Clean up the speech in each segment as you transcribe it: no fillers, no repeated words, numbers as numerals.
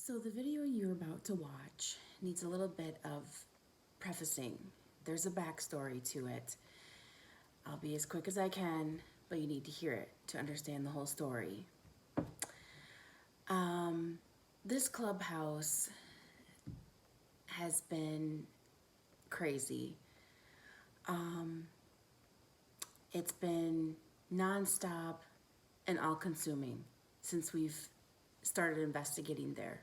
So the video you're about to watch needs a little bit of prefacing. There's a backstory to it. I'll be as quick as I can, but you need to hear it to understand the whole story. This Clubhouse has been crazy. It's been nonstop and all-consuming since we've started investigating there.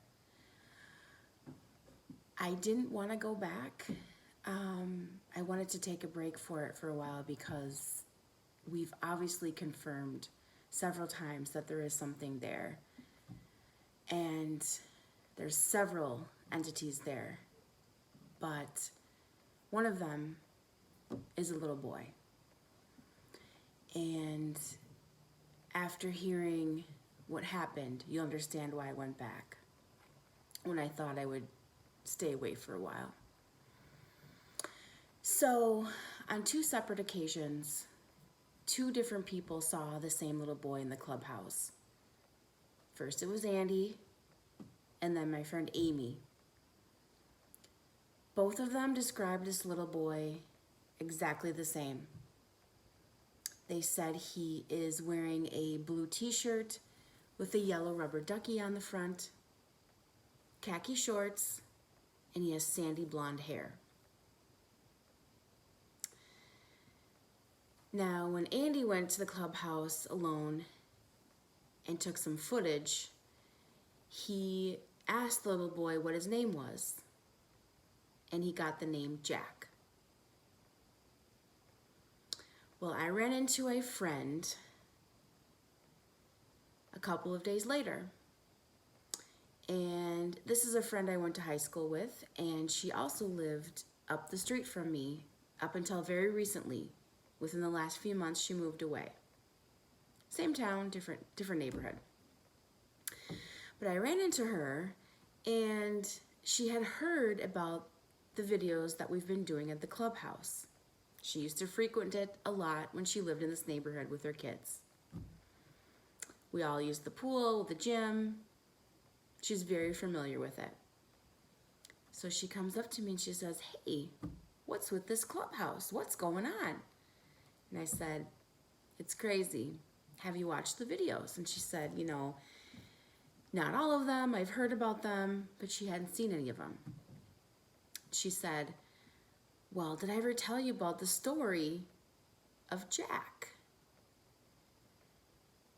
I didn't want to go back. I wanted to take a break for it for a while because we've obviously confirmed several times that there is something there. And there's several entities there. But one of them is a little boy. And after hearing what happened, you'll understand why I went back when I thought I would stay away for a while. So, on two separate occasions, two different people saw the same little boy in the clubhouse. First it was Andy, and then my friend Amy. Both of them described this little boy exactly the same. They said he is wearing a blue t-shirt with a yellow rubber ducky on the front, khaki shorts, and he has sandy blonde hair. Now, when Andy went to the clubhouse alone and took some footage, he asked the little boy what his name was, and he got the name Jack. Well, I ran into a friend a couple of days later, and this is a friend I went to high school with, and she also lived up the street from me up until very recently. Within the last few months, she moved away. Same town, different neighborhood. But I ran into her, and she had heard about the videos that we've been doing at the clubhouse. She used to frequent it a lot when she lived in this neighborhood with her kids. We all used the pool, the gym. She's very familiar with it. So she comes up to me and she says, "Hey, what's with this clubhouse? What's going on?" And I said, "It's crazy. Have you watched the videos?" And she said, not all of them. I've heard about them, but she hadn't seen any of them. She said, "Well, did I ever tell you about the story of Jack?"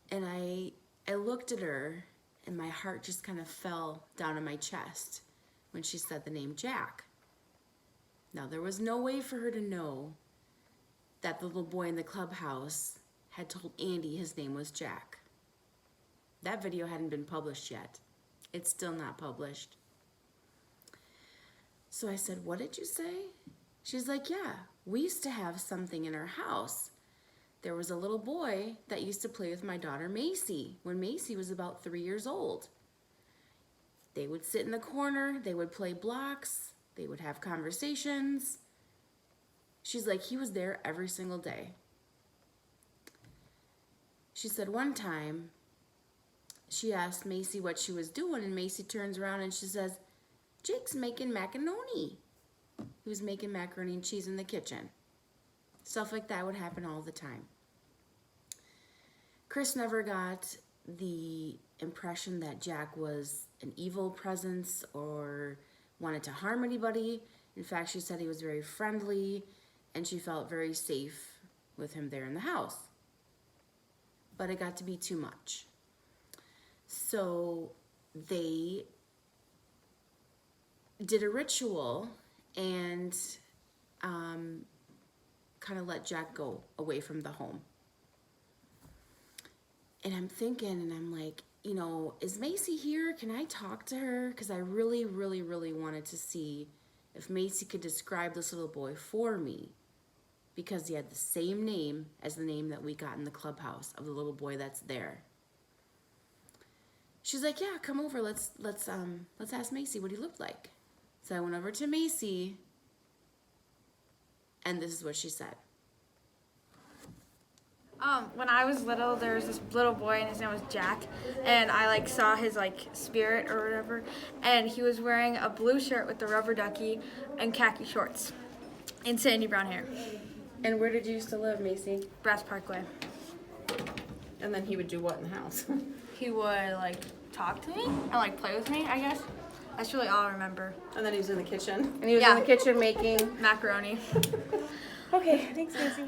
And I looked at her, and my heart just kind of fell down in my chest when she said the name Jack. Now, there was no way for her to know that the little boy in the clubhouse had told Andy his name was Jack. That video hadn't been published yet. It's still not published. So I said, "What did you say?" She's like, "Yeah, we used to have something in our house. There was a little boy that used to play with my daughter Macy when Macy was about 3 years old. They would sit in the corner, they would play blocks, they would have conversations." She's like, "He was there every single day." She said one time, she asked Macy what she was doing, and Macy turns around and she says, "Jake's making macaroni." He was making macaroni and cheese in the kitchen. Stuff like that would happen all the time. Chris never got the impression that Jack was an evil presence or wanted to harm anybody. In fact, she said he was very friendly, and she felt very safe with him there in the house. But it got to be too much. So they did a ritual and kind of let Jack go away from the home. And I'm thinking, and I'm like, is Macy here? Can I talk to her? Because I really, really, really wanted to see if Macy could describe this little boy for me, because he had the same name as the name that we got in the clubhouse of the little boy that's there. She's like, "Yeah, come over. Let's ask Macy what he looked like." So I went over to Macy, and this is what she said. When I was little, there was this little boy, and his name was Jack, and I like saw his like spirit or whatever, and he was wearing a blue shirt with the rubber ducky and khaki shorts, and sandy brown hair. And where did you used to live, Macy? Brass Parkway. And then he would do what in the house? He would like talk to me and like play with me, I guess. That's really all I remember. And then he was in the kitchen? And he was in the kitchen making... macaroni. Okay, thanks, Macy.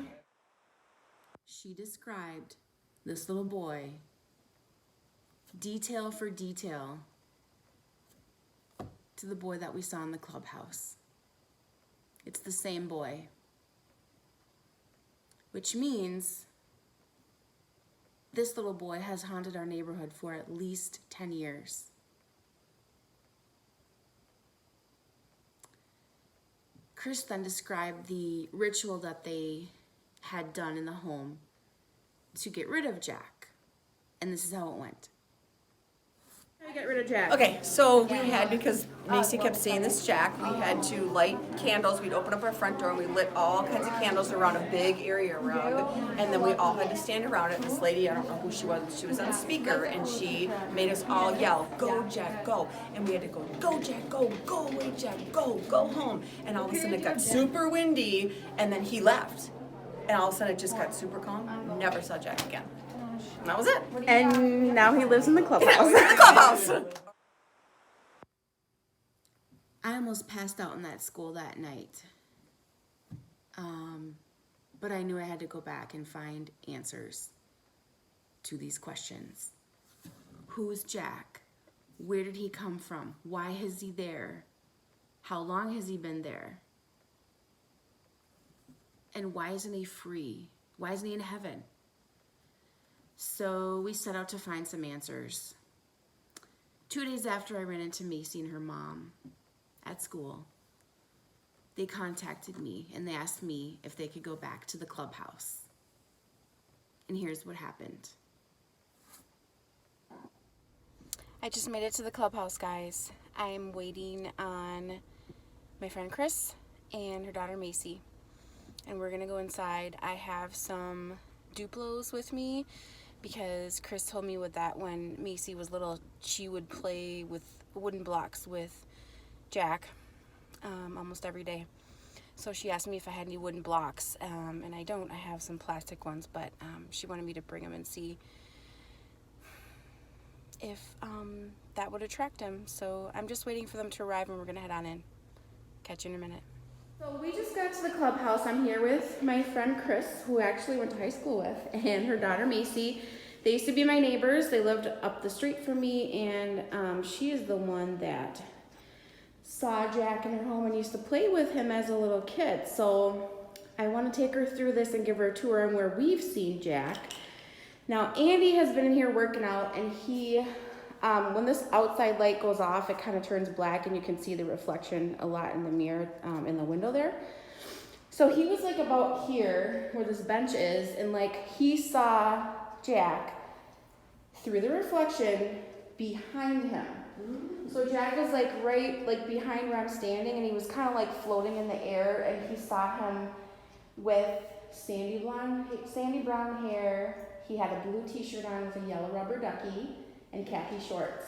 She described this little boy, detail for detail, to the boy that we saw in the clubhouse. It's the same boy. Which means this little boy has haunted our neighborhood for at least 10 years. Chris then described the ritual that they had done in the home to get rid of Jack. And this is how it went. How do you get rid of Jack? Okay, so we had, because Macy kept saying this Jack, we had to light candles. We'd open up our front door and we lit all kinds of candles around a big area around. And then we all had to stand around it. This lady, I don't know who she was on speaker, and she made us all yell, "Go Jack, go." And we had to go Jack, go away Jack, go home. And all of a sudden it got super windy, and then he left. And all of a sudden it just got super calm. Never saw Jack again. And that was it. And now he lives in the clubhouse. In the clubhouse. I almost passed out in that school that night. But I knew I had to go back and find answers to these questions. Who's Jack? Where did he come from? Why is he there? How long has he been there? And why isn't he free? Why isn't he in heaven? So we set out to find some answers. 2 days after I ran into Macy and her mom at school, they contacted me and they asked me if they could go back to the clubhouse. And here's what happened. I just made it to the clubhouse, guys. I'm waiting on my friend Chris and her daughter Macy. And we're gonna go inside. I have some Duplos with me because Chris told me with that when Macy was little, she would play with wooden blocks with Jack almost every day. So she asked me if I had any wooden blocks, and I don't. I have some plastic ones, but she wanted me to bring them and see if that would attract him. So I'm just waiting for them to arrive and we're gonna head on in. Catch you in a minute. So we just got to the clubhouse. I'm here with my friend Chris, who I actually went to high school with, and her daughter Macy. They used to be my neighbors. They lived up the street from me, and she is the one that saw Jack in her home and used to play with him as a little kid. So I want to take her through this and give her a tour on where we've seen Jack. Now Andy has been in here working out, and he, when this outside light goes off, it kind of turns black and you can see the reflection a lot in the mirror in the window there. So he was like about here where this bench is, and like he saw Jack through the reflection behind him. So Jack was like right like behind where I'm standing, and he was kind of like floating in the air, and he saw him with sandy brown hair. He had a blue t-shirt on with a yellow rubber ducky and khaki shorts.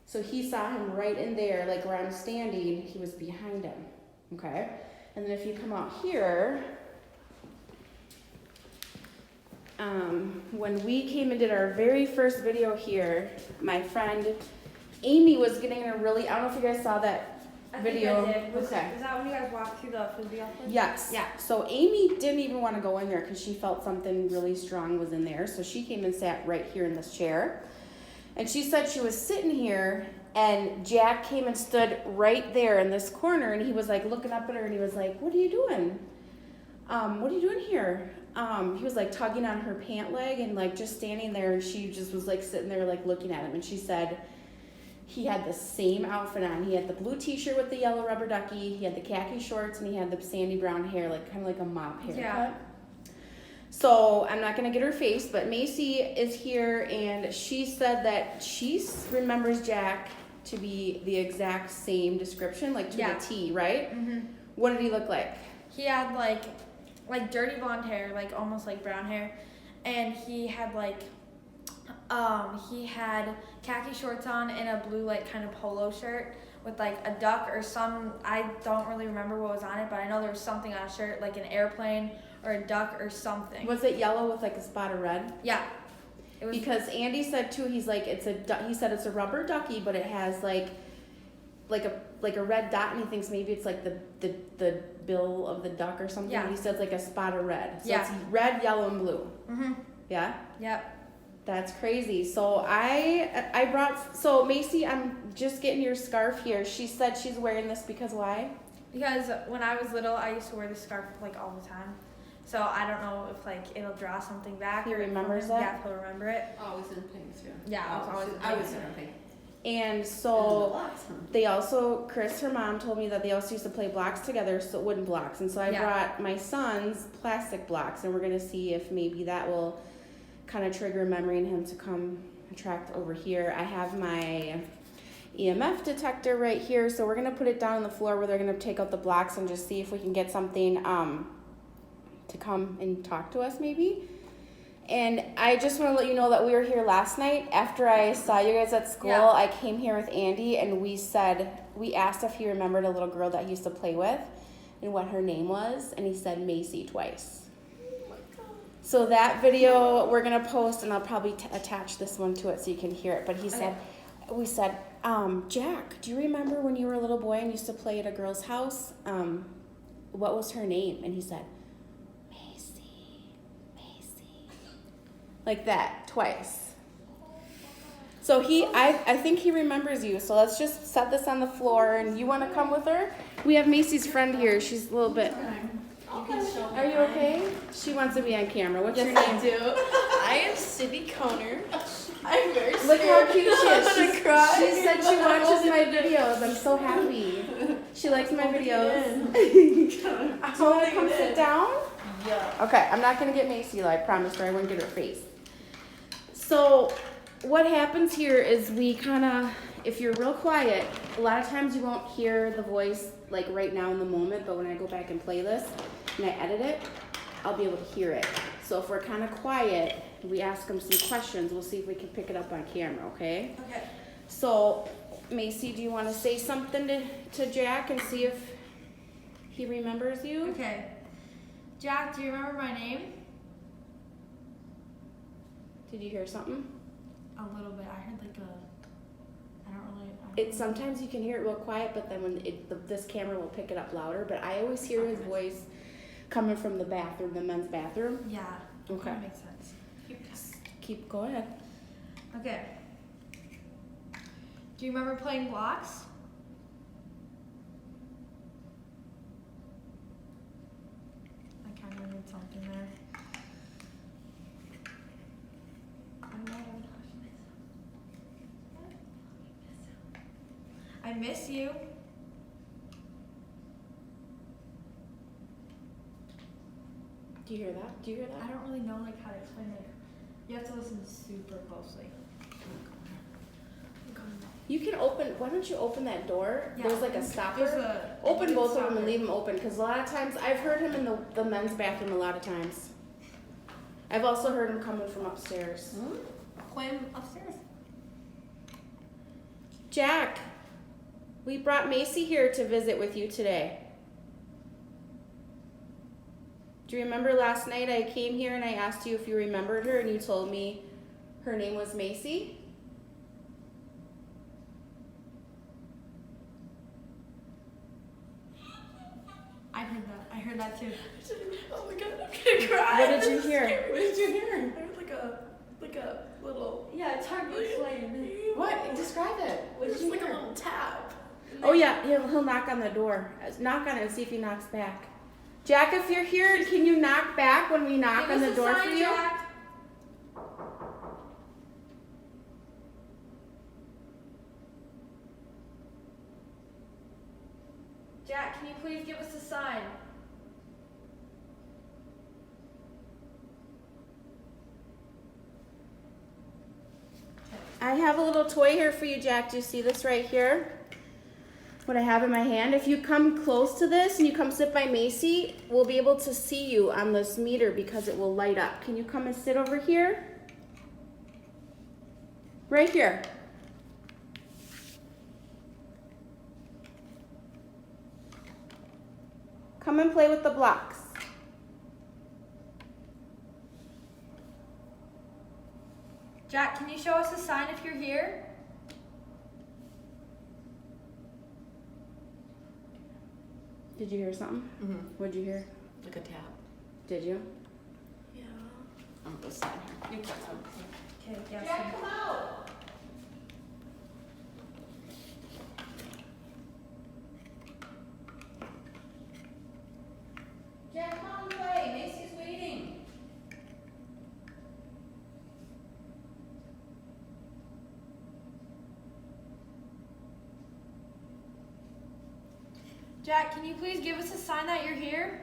So he saw him right in there, like where I'm standing, he was behind him, okay? And then if you come out here, when we came and did our very first video here, my friend Amy was getting in a really, I don't know if you guys saw that video. I think I did. Okay. Is that when you guys walked through the frisbee office? Yes. Yeah. So Amy didn't even want to go in there because she felt something really strong was in there. So she came and sat right here in this chair. And she said she was sitting here, and Jack came and stood right there in this corner, and he was like looking up at her, and he was like, "What are you doing? What are you doing here?" He was like tugging on her pant leg and like just standing there, and she just was like sitting there like looking at him. And she said he had the same outfit on. He had the blue t-shirt with the yellow rubber ducky, he had the khaki shorts, and he had the sandy brown hair, like kind of like a mop haircut. Yeah. So I'm not going to get her face, but Macy is here, and she said that she remembers Jack to be the exact same description, like to the T, right? Mm-hmm. What did he look like? He had like dirty blonde hair, like almost like brown hair, and he had he had khaki shorts on and a blue like kind of polo shirt with like a duck or some, I don't really remember what was on it, but I know there was something on a shirt, like an airplane or a duck or something. Was it yellow with like a spot of red? Yeah. It was, Because Andy said too, he's like, he said it's a rubber ducky, but it has like a red dot, and he thinks maybe it's like the bill of the duck or something. Yeah. He says like a spot of red. So Yeah. it's red, yellow, and blue. Mhm. Yeah? Yep. That's crazy. So I brought, so Macy, I'm just getting your scarf here. She said she's wearing this because why? Because when I was little, I used to wear this scarf like all the time. So I don't know if like it'll draw something back. He or remembers if that? Yeah, if he'll remember it. Always in pink too. Yeah, I was in pink. And so they also, Chris, her mom, told me that they also used to play blocks together, so wooden blocks. And so I Yeah. brought my son's plastic blocks, and we're gonna see if maybe that will kind of trigger a memory in him to come attract over here. I have my EMF detector right here, so we're gonna put it down on the floor where they're gonna take out the blocks and just see if we can get something to come and talk to us maybe. And I just want to let you know that we were here last night. After I saw you guys at school, Yeah. I came here with Andy, and we asked if he remembered a little girl that he used to play with and what her name was, and he said Macy twice. So that video we're going to post, and I'll probably attach this one to it so you can hear it. But we said, Jack, do you remember when you were a little boy and used to play at a girl's house? What was her name? And he said, like that, twice. So I think he remembers you. So let's just set this on the floor, and you want to come with her? We have Macy's friend here. She's a little bit. Are you okay? She wants to be on camera. What's your name? I do. I am Sydney Conner. I'm very scared. Look how cute she is. I'm gonna cry. She said she watches my videos. I'm so happy. She likes my videos. You want to come sit down? Yeah. Okay, I'm not going to get Macy, though. I promised her I wouldn't get her face. So what happens here is we kind of, if you're real quiet, a lot of times you won't hear the voice like right now in the moment, but when I go back and play this and I edit it, I'll be able to hear it. So if we're kind of quiet, we ask them some questions, we'll see if we can pick it up on camera, okay? Okay. So Macy, do you want to say something to Jack and see if he remembers you? Okay. Jack, do you remember my name? Did you hear something? A little bit. I heard like a. I don't really. Sometimes you can hear it real quiet, but then when this camera will pick it up louder. But I always hear his voice coming from the bathroom, the men's bathroom. Yeah. Okay. That makes sense. Go ahead. Okay. Do you remember playing blocks? I kind of heard something there. I miss you. Do you hear that? Do you hear I that? don't really know like how to explain it. You have to listen super closely. You can open. Why don't you open that door? Yeah, There's like a there's stopper. Open both of them and leave them open, because a lot of times I've heard him in the men's bathroom a lot of times. I've also heard him coming from upstairs. Play him upstairs. Jack, we brought Macy here to visit with you today. Do you remember last night I came here and I asked you if you remembered her, and you told me her name was Macy? I heard that too. Oh my god, I'm gonna cry. What did you hear? What did you hear? I heard like a little. Yeah, it's hard to explain. What? Describe it. What did Just you like hear? a little tap. Oh yeah, he'll knock on the door. Knock on it and see if he knocks back. Jack, if you're here, can you knock back when we knock on the door for you? Jack. Jack, can you please give us a sign? I have a little toy here for you, Jack. Do you see this right here? what I have in my hand. If you come close to this and you come sit by Macy, we'll be able to see you on this meter because it will light up. Can you come and sit over here? Right here. Come and play with the blocks. Jack, can you show us a sign if you're here? Did you hear something? Mm-hmm. What'd you hear? Like a tap. Did you? Yeah. I'm gonna go sign here. You can't. Okay, yes. Jack, come out. Jack, come on, play. Macy's waiting. Jack, can you please give us a sign that you're here?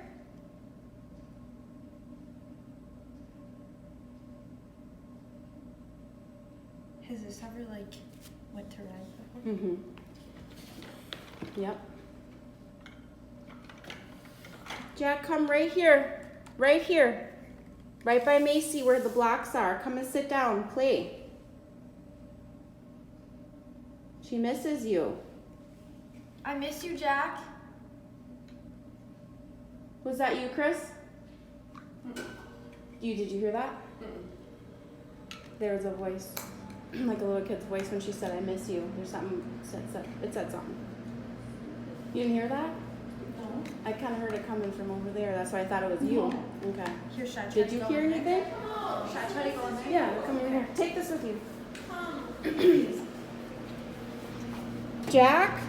Has this ever like went to red before? Mm-hmm. Yep. Jack, come right here. Right here. Right by Macy where the blocks are. Come and sit down. Play. She misses you. I miss you, Jack. Was that you, Chris? Did you hear that? There was a voice, like a little kid's voice when she said, "I miss you." There's something, it said something. You didn't hear that? No. I kind of heard it coming from over there. That's why I thought it was you. Okay. Here, should I try Did to you go hear in there? anything? Should I try to go in there? Yeah, come over here. Take this with you. Jack?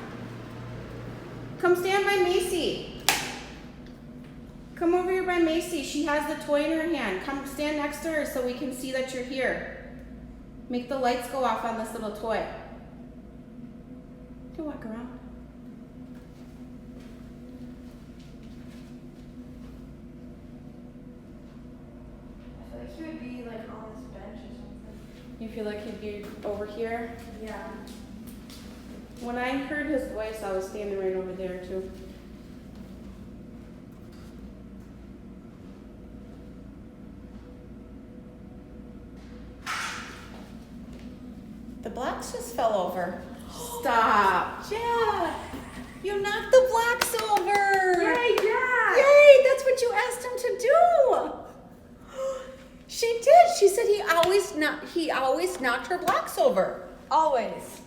Come stand by Macy. Come over here by Macy. She has the toy in her hand. Come stand next to her so we can see that you're here. Make the lights go off on this little toy. Go walk around. I feel like he would be like on this bench or something. You feel like he'd be over here? Yeah. When I heard his voice, I was standing right over there too. The blocks just fell over. Stop. Jack, you knocked the blocks over. Yay, Jack! Yay, that's what you asked him to do. She did. She said he always knocked her blocks over. Always.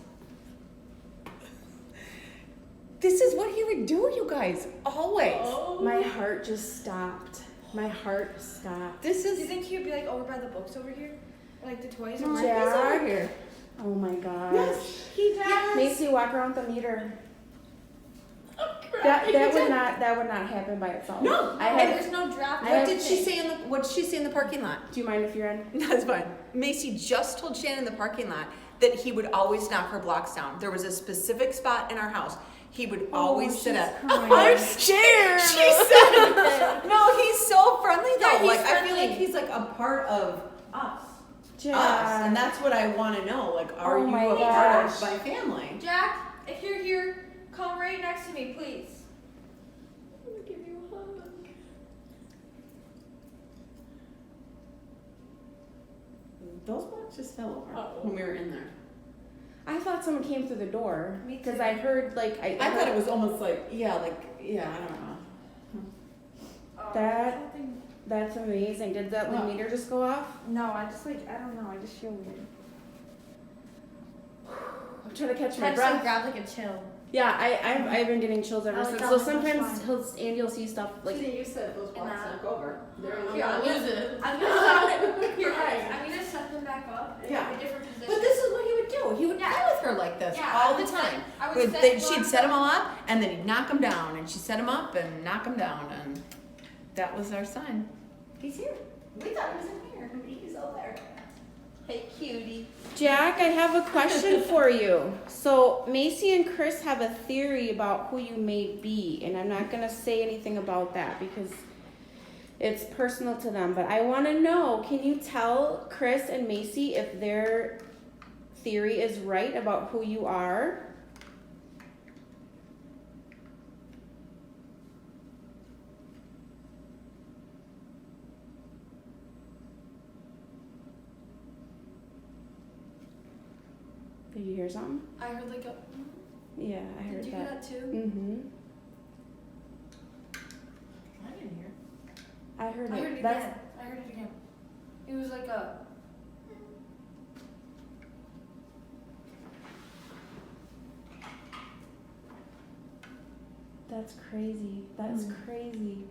This is what he would do, you guys. Always. My heart just stopped. My heart stopped. This Do you is think he would be like over by the books over here? Or like the toys? no, Or he's over here. Oh my gosh. Yes, he does. Macy, walk around the meter. That would not happen by itself. No. I And had. there's no draft. I What have- did she say what did she say in the parking lot? Do you mind if you're in? That's fine. Macy just told Shannon in the parking lot that he would always knock her blocks down. There was a specific spot in our house he would always sit she's at. crying. I'm scared. She said, "No, he's so friendly though. Yeah, he's like I feel friendly. like he's like a part of us, Jack. and that's what I want to know. Like, are Oh you my a part gosh. of my family?" Jack, if you're here, come right next to me, please. I'm gonna give you a hug. Those blocks just fell over when we were in there. I thought someone came through the door Me because too. I heard like I thought it was almost like I don't know. That- Something- That's amazing. Did that What? meter just go off? No, I just like, I don't know, I just feel weird. I'm trying to catch my I just like breath. grab like a chill. Yeah, I've been getting chills ever Oh, since. yeah, So that's sometimes fine. Andy will see stuff like. You said those blocks knock over. Here, I'm Lose gonna, it. I'm gonna set, you're right. I'm gonna set them back up in Yeah. a different position. But this is what he would do. He would play with her like this Yeah, all I the would set- time. I would set She'd blocks set them up. all up, and then he'd knock them down, and she'd set them up and knock them down, and that was our sign. He's here. We thought he was in here, but he's over there. Hey, cutie. Jack, I have a question for you. So Macy and Chris have a theory about who you may be, and I'm not gonna say anything about that because it's personal to them. But I want to know: can you tell Chris and Macy if their theory is right about who you are? Did you hear something? I heard like a. Yeah, I heard that. Did you hear that too? Mm-hmm. I didn't hear. I heard it. I heard it That's, again. I heard it again. It was like a. that's crazy. That's crazy.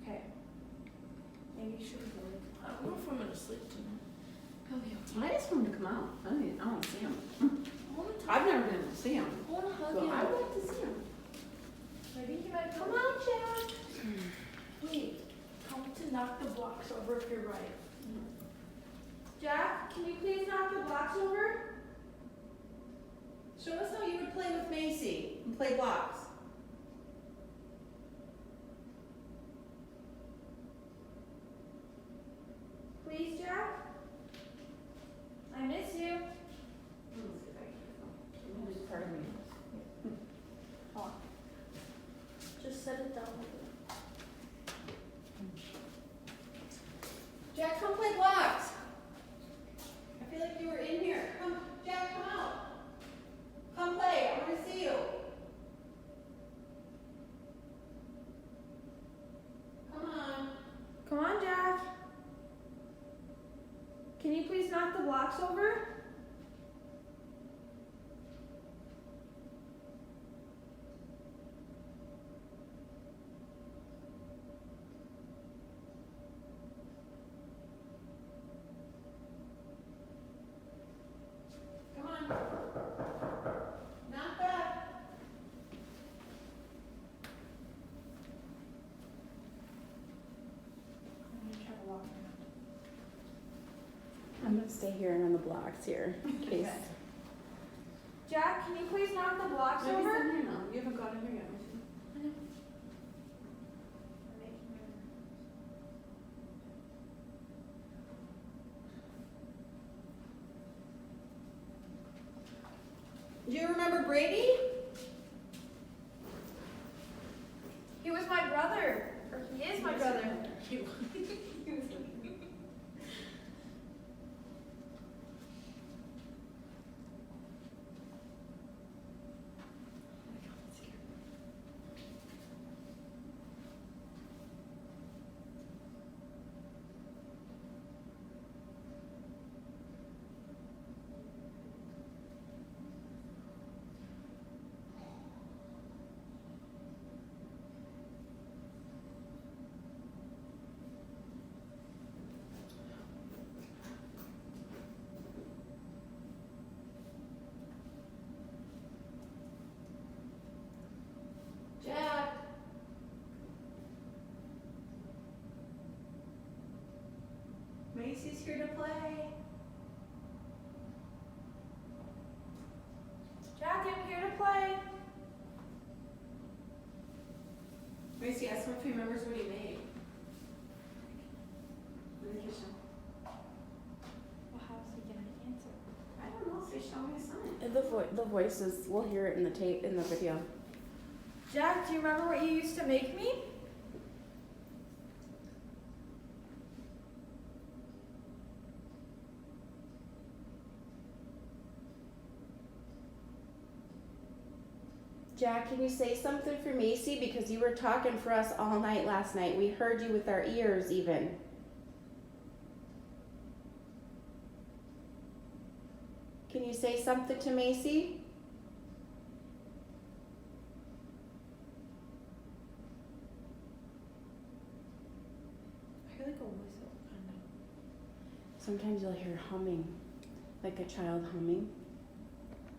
Okay. Maybe you should go. I don't know if I'm gonna sleep tonight. He'll be okay. I just want him to come out. I want to see him. I want to I've never been able to see him. I want to hug So him. I would like to see him. Maybe he might come out, Jack. Wait, come to knock the blocks over if you're right. Jack, can you please knock the blocks over? Show us how you would play with Macy and play blocks. Please, Jack? I miss you. Part of me. Just set it down. Jack, come play blocks. I feel like you were in here. Come, Jack, come out. Come play. I want to see you. Come on. Come on, Jack. Can you please knock the blocks over? Come on. Knock back. I'm gonna try to walk around. I'm gonna stay here and on the blocks here in case. Jack, can you please knock the blocks Maybe over? send here now. You haven't got in here yet. Do you remember Brady? He was my brother. Or he is my brother. Jack. Macy's here to play. Jack, I'm here to play. Macy, ask him if he remembers what he made. In the kitchen. Well, how's he gonna answer? I don't know. Say, show me a sign. The voices, we'll hear it in the tape, in the video. Jack, do you remember what you used to make me? Jack, can you say something for Macy? Because you were talking for us all night last night. We heard you with our ears even. Can you say something to Macy? I hear like a whistle, kind of. Sometimes you'll hear humming, like a child humming.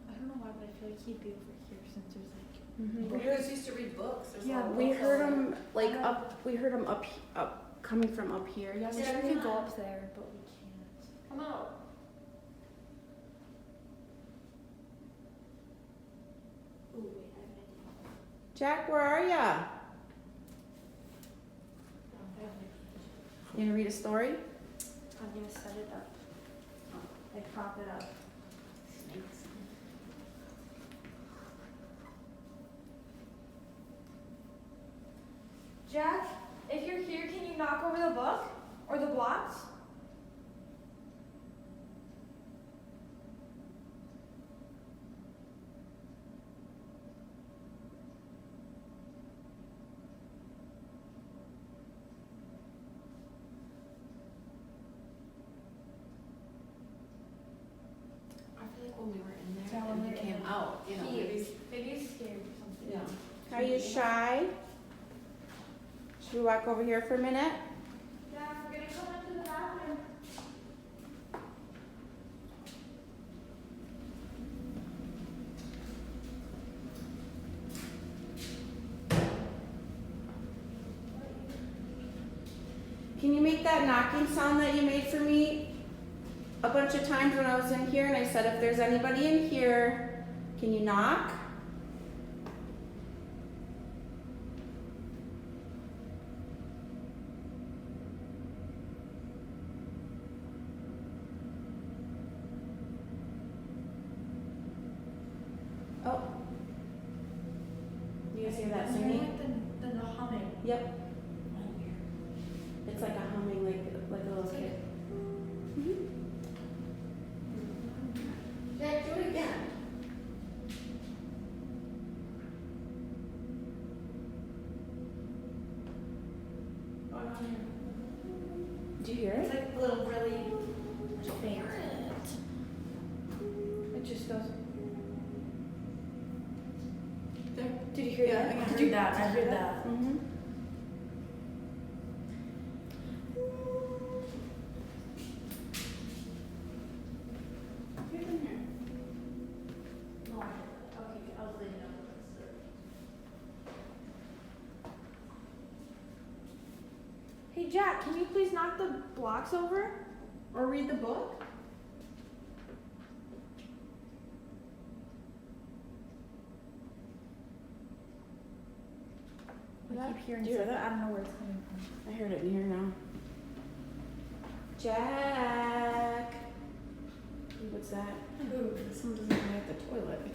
I don't know why, but I feel like he'd be over here since there's like. You guys used to read books. There's Yeah, a lot of We books heard over there. him like up. We heard him up, coming from up here I wish yesterday. we could go up there, but we can't. Come out. Ooh, wait, I have an idea. Jack, where are ya? I have an idea. You gonna read a story? I'm gonna set it up. Like prop it up. Snakes. Jack, if you're here, can you knock over the book? Or the blocks? out, you know. He Maybe, is. Maybe he's scared or something. yeah. Are you shy? Should we walk over here for a minute? Yeah, we're gonna come into the bathroom. Can you make that knocking sound that you made for me a bunch of times when I was in here and I said if there's anybody in here, can you knock? Oh. You guys hear that singing? Like the humming. Yep. It's like a humming, like a little kid. Jack, do it again. Oh, no, here. Did you hear It's it? like a little really faint. It just goes. There. Did you hear Yeah, that? I Did heard you that. I heard that. Mm-hmm. Hey Jack, can you please knock the blocks over? Or read the book? I keep hearing Do you hear stuff, that? but I don't know where it's coming from. I heard it in here now. Jack. What's that? Someone doesn't go at the toilet.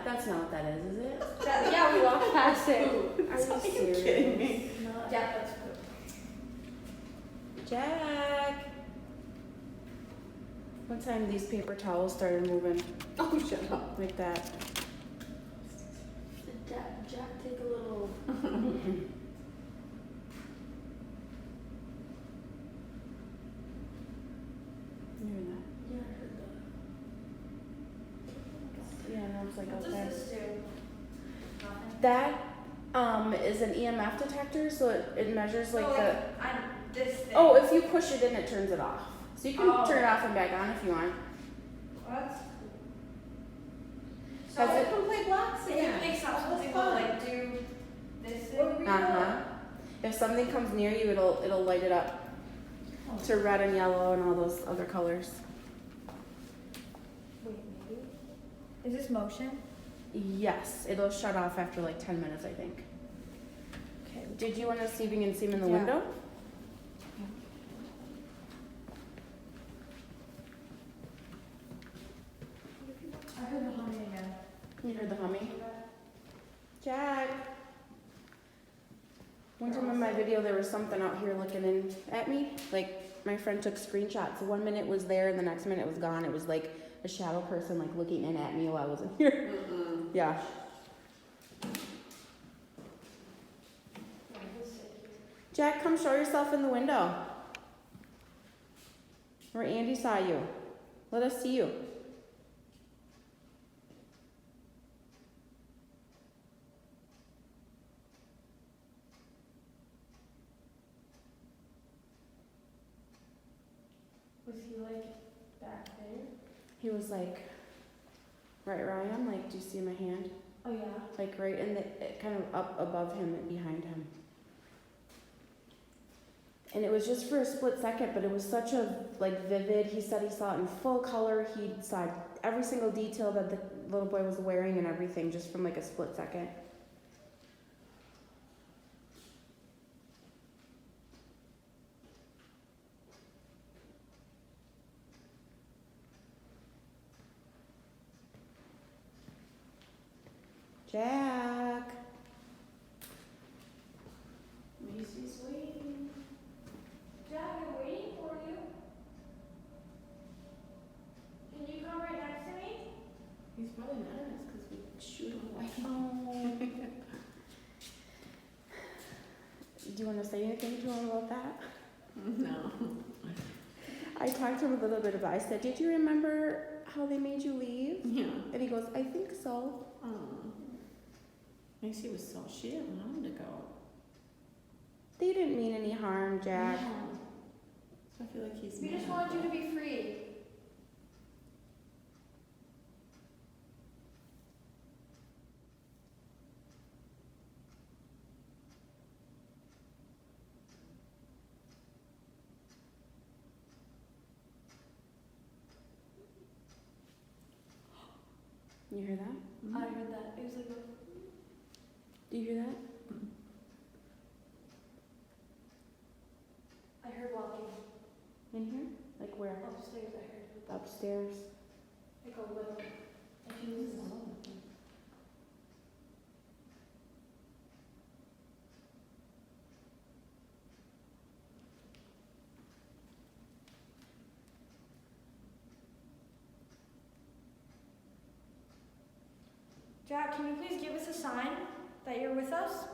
That's not what that is it? Yeah, we walked past it. Are you serious? Kidding me? Yeah, that's good. Jack. One time these paper towels started moving Oh, shut up. like that. Did Jack take a little? You hear that? Yeah, I heard that. Yeah, no, it's like What okay. does this do? Nothing. That is an EMF detector, so it measures like the. This thing. Oh, if you push it in, it turns it off. So you can Oh. turn it off and back on if you want. What? Has So it- it can play blocks again. It makes something That's will fun. like do this thing. Uh-huh. If something comes near you, it'll light it up to red and yellow and all those other colors. Wait, maybe. Is this motion? Yes, it'll shut off after like 10 minutes, I think. Okay. Did you want to see if you can see him in the Yeah. window? I heard the humming again. You heard the humming? Jack. One time in my video, there was something out here looking in at me. Like, my friend took screenshots. 1 minute was there, and the next minute was gone. It was like a shadow person, like, looking in at me while I was in here. Yeah. Jack, come show yourself in the window. Where Andy saw you. Let us see you. Was he like back there? He was like, right where I am. Like, do you see my hand? Oh yeah. Like right in the, kind of up above him and behind him. And it was just for a split second, but it was such a like vivid. He said he saw it in full color. He saw every single detail that the little boy was wearing and everything just from like a split second. Jack. Macy's waiting. Jack, I'm waiting for you. Can you come right next to me? He's probably mad at us because we shoot him away. Oh. Do you want to say anything to him about that? No. I talked to him a little bit about. I said, "Did you remember how they made you leave? Yeah. And he goes, I think so. Macy was so, she didn't want him to go. They didn't mean any harm, Jack. Yeah. So I feel like he's We just mad, wanted you to but- be free. You hear that? I heard that. It was like Do you hear that? I heard walking In here? Like where? upstairs. I heard Upstairs. like a little. Like he was. Jack, can you please give us a sign that you're with us?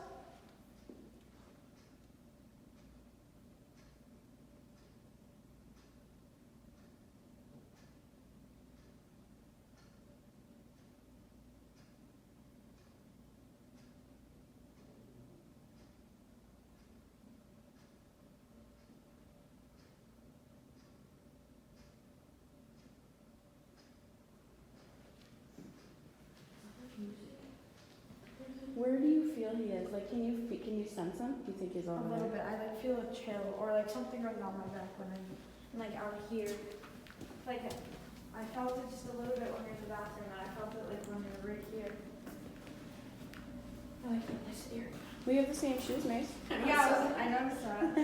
Where do you feel he is? Like, can you sense him? You think he's over A little there? bit. I like feel a chill or like something running on my back when I'm like out here. Like I felt it just a little bit when you're in the bathroom, and I felt it like when you're right here. I like in this area. We have the same shoes, Mace. Yeah, I noticed that.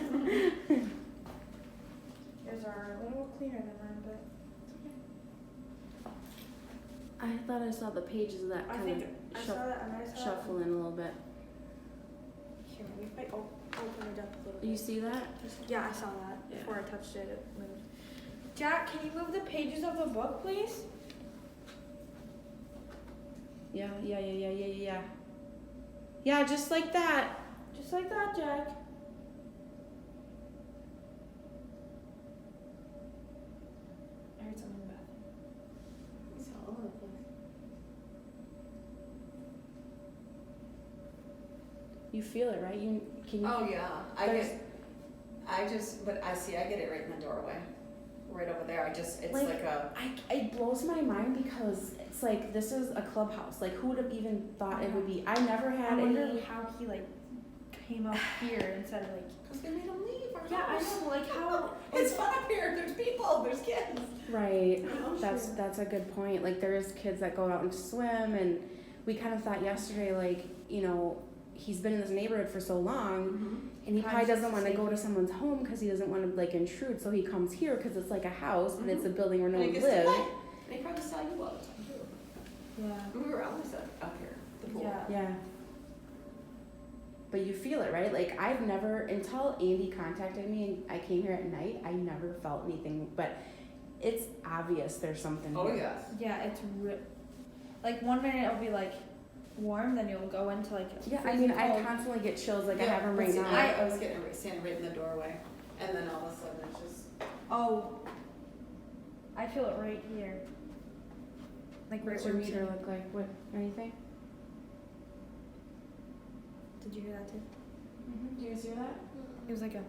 Yours are a little cleaner than mine, but I thought I saw the pages of that I kind think of I saw that and I saw shuffle in a little bit. Here, we might open it up a little bit. You see that? Yeah, I saw that. Yeah. Before I touched it, it moved. Jack, can you move the pages of the book, please? Yeah. Yeah, just like that. Just like that, Jack. I heard something in the bathroom. He's all over the place. You feel it, right? Can you? Oh, yeah. There's- But I get it right in the doorway. Right over there. It's Like- like a, It blows my mind because it's like this is a clubhouse. Like who would have even thought it would be? I never I had wonder any. how he like came up here instead of like. because we made him leave our Yeah, I house. know. Like how? It's fun up here. There's people. There's kids. Right. Oh, That's a good point. Like there's kids that go out and swim, and we kind of thought yesterday, like he's been in this neighborhood for so long, and he probably doesn't want to go to someone's home because he doesn't want to like intrude. So he comes here because it's like a house, but it's a building where no And one he gets to lives. play. And he probably saw you all the time too. Yeah. And we were always up here, the pool. Yeah. Yeah. But you feel it, right? Like I've never, until Andy contacted me and I came here at night, I never felt anything. But it's obvious there's something. Oh, here. yes. Yeah, it's like 1 minute it'll be like warm, then you'll go into like. Yeah, I freezing mean, I cold. constantly get chills. Like I Yeah, have them but right see, now. I was standing right in the doorway. And then all of a sudden it's just, Oh. I feel it right here. Like right What's your where meter look like? What? Anything? Did you hear that too? Do you guys hear that? It was like a.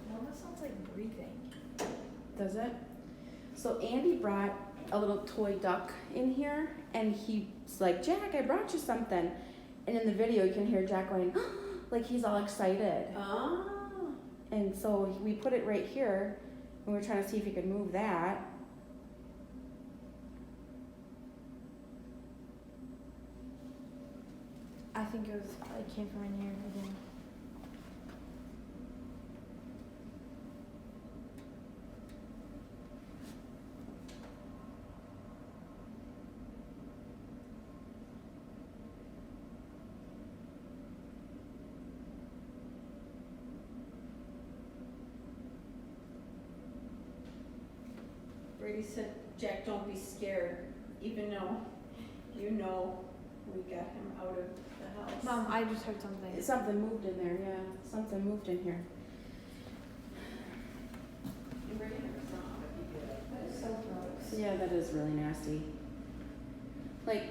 It almost sounds like breathing. Does it? So Andy brought a little toy duck in here, and he's like, Jack, I brought you something. And in the video, you can hear Jack going, like he's all excited. oh. And so we put it right here, and we're trying to see if he could move that. I think it came from in here again. Brady said, Jack, don't be scared, even though you know we got him out of the house. Mom, I just heard something. Something moved in there, yeah. Something moved in here. That is so gross. Yeah, that is really nasty. Like,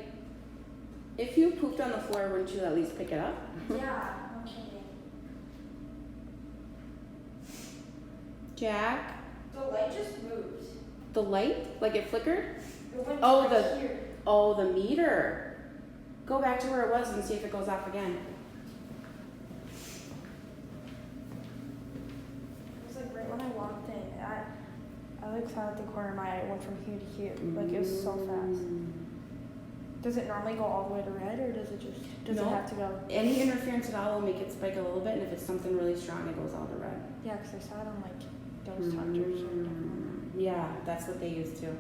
if you pooped on the floor, wouldn't you at least pick it up? Yeah, no kidding. Jack, The light just moved. the light? Like it flickered? It went Oh, right the- here. Oh, the meter. Go back to where it was and see if it goes off again. It was like right when I walked in. I like saw at the corner of my eye. It went from here to here. Like it was so fast. Does it normally go all the way to red, or does it No. it have to go? Any interference at all will make it spike a little bit, and if it's something really strong, it goes all to red. Yeah, because I saw it on like Ghost Hunters. Yeah, that's what they use too.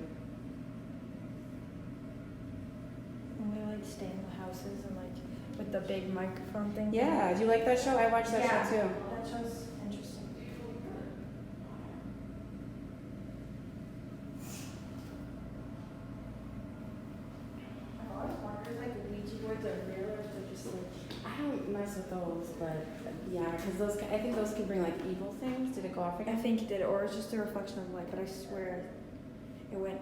And we like stay in the houses and like with the big microphone thing. Yeah, do you like that show? I watched that Yeah. show too. That show's interesting. I always wondered like Ouija boards are real or if they're just like. I don't mess with those, but yeah, because those I think those can bring like evil things. Did it go off I again? think it did, or it's just a reflection of light. But I swear, it went.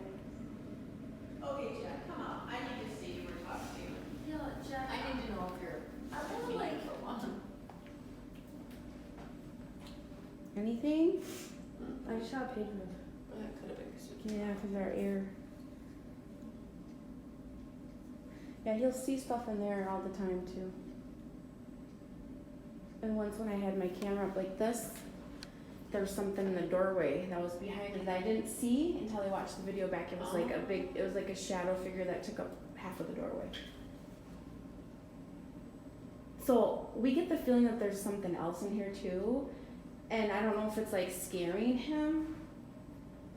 Okay, Jack, come on. I need to see you or talk to you. Yeah, Jack. I need to know if you're like for one. Anything? I just saw a page move. That could have been because Yeah, because our ear. Yeah, he'll see stuff in there all the time too. And once when I had my camera up like this, there was something in the doorway that was behind me that I didn't see until I watched the video back. It was like it was like a shadow figure that took up half of the doorway. So we get the feeling that there's something else in here too. And I don't know if it's like scaring him.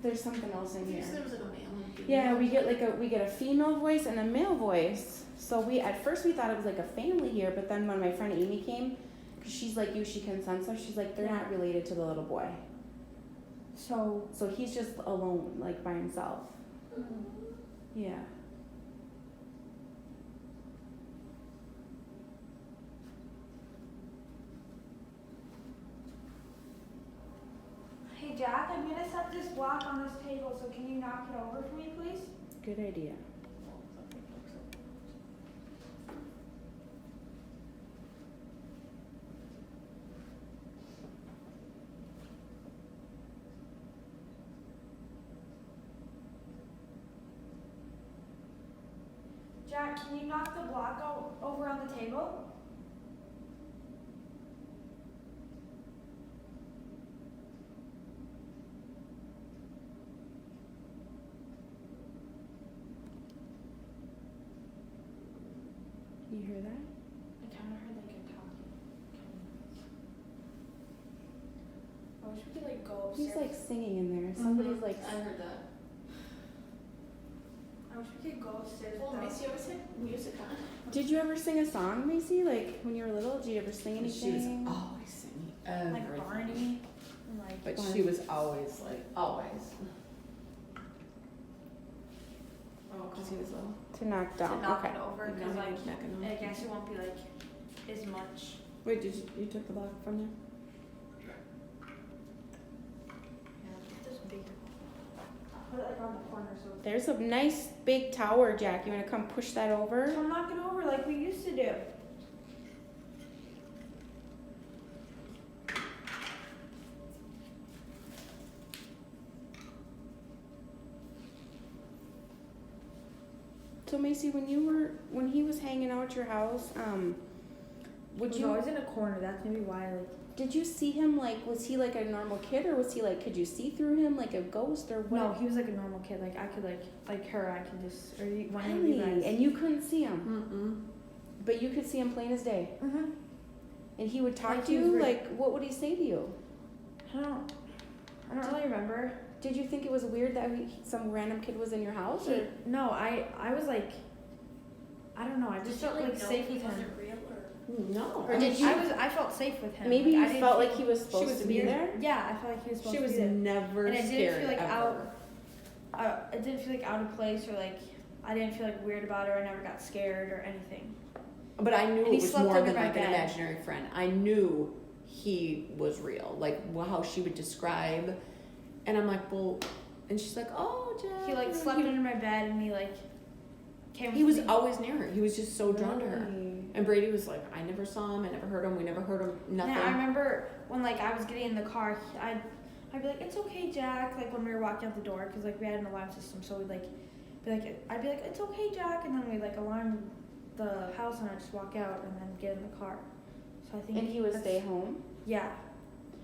There's something else in here. There was like a male and female. Yeah, we get a female voice and a male voice. So at first we thought it was like a family here, but then when my friend Amy came, because she's like you, she can sense us. She's like they're not related to the little boy. So he's just alone, like by himself. Yeah. Hey Jack, I'm gonna set this block on this table, so can you knock it over for me, please? Good idea. Jack, can you knock the block over on the table? You hear that? I kind of heard like a talking. I wish we could like go upstairs. He's like singing in there. Somebody's like. I heard that. I wish we could go upstairs. Well, without- Macy always had music on. Did you ever sing a song, Macy? Like when you were little, did you ever sing She was anything? always singing everything. like Barney. And like. But she was always like, always. Oh, Because he was little. To knock down. To knock Okay. it over, Knock because it like off, knock it off. I guess it won't be like as much. Wait, you took the block from there? Yeah, this big. Put it like on the corner so. There's a nice big tower, Jack. You want to come push that over? Come knock it over like we used to do. So Macy, when he was hanging out at your house, would He was you always in a corner. That's maybe why like. did you see him like was he like a normal kid or was he like could you see through him like a ghost or what? No, he was like a normal kid. Like I could like her. I could just or one of you Really? guys. And you couldn't see him, but you could see him plain as day. Mhm. And he would talk Like to he was you. real. Like what would he say to you? I don't really remember. Did you think it was weird that some random kid was in your house? Or? No, I was like. I don't know. I just felt like safe with him. real or? No. Or did you? I felt safe with him. Maybe Like, I you didn't felt feel- like he was supposed was to be weird. there. Yeah, I felt like he was supposed She to was be there. never And I didn't scared feel like ever. I didn't feel like out of place or like I didn't feel like weird about it, or I never got scared or anything. But I knew And it he was slept more under than my like an bed. imaginary friend. I knew he was real, like how she would describe, and I'm like, well, and she's like, oh, Jack. He like slept under my bed, and he like came. He with was me. always near her. He was just so drawn to her. Really? And Brady was like, I never saw him. I never heard him. We never heard him. Nothing. Yeah, I remember when like I was getting in the car, I'd be like, it's okay, Jack. Like when we were walking out the door, because like we had an alarm system, so we'd like be like, I'd be like, it's okay, Jack, and then we like alarm the house, and I'd just walk out and then get in the car. So I think. And he would that's- stay home? Yeah.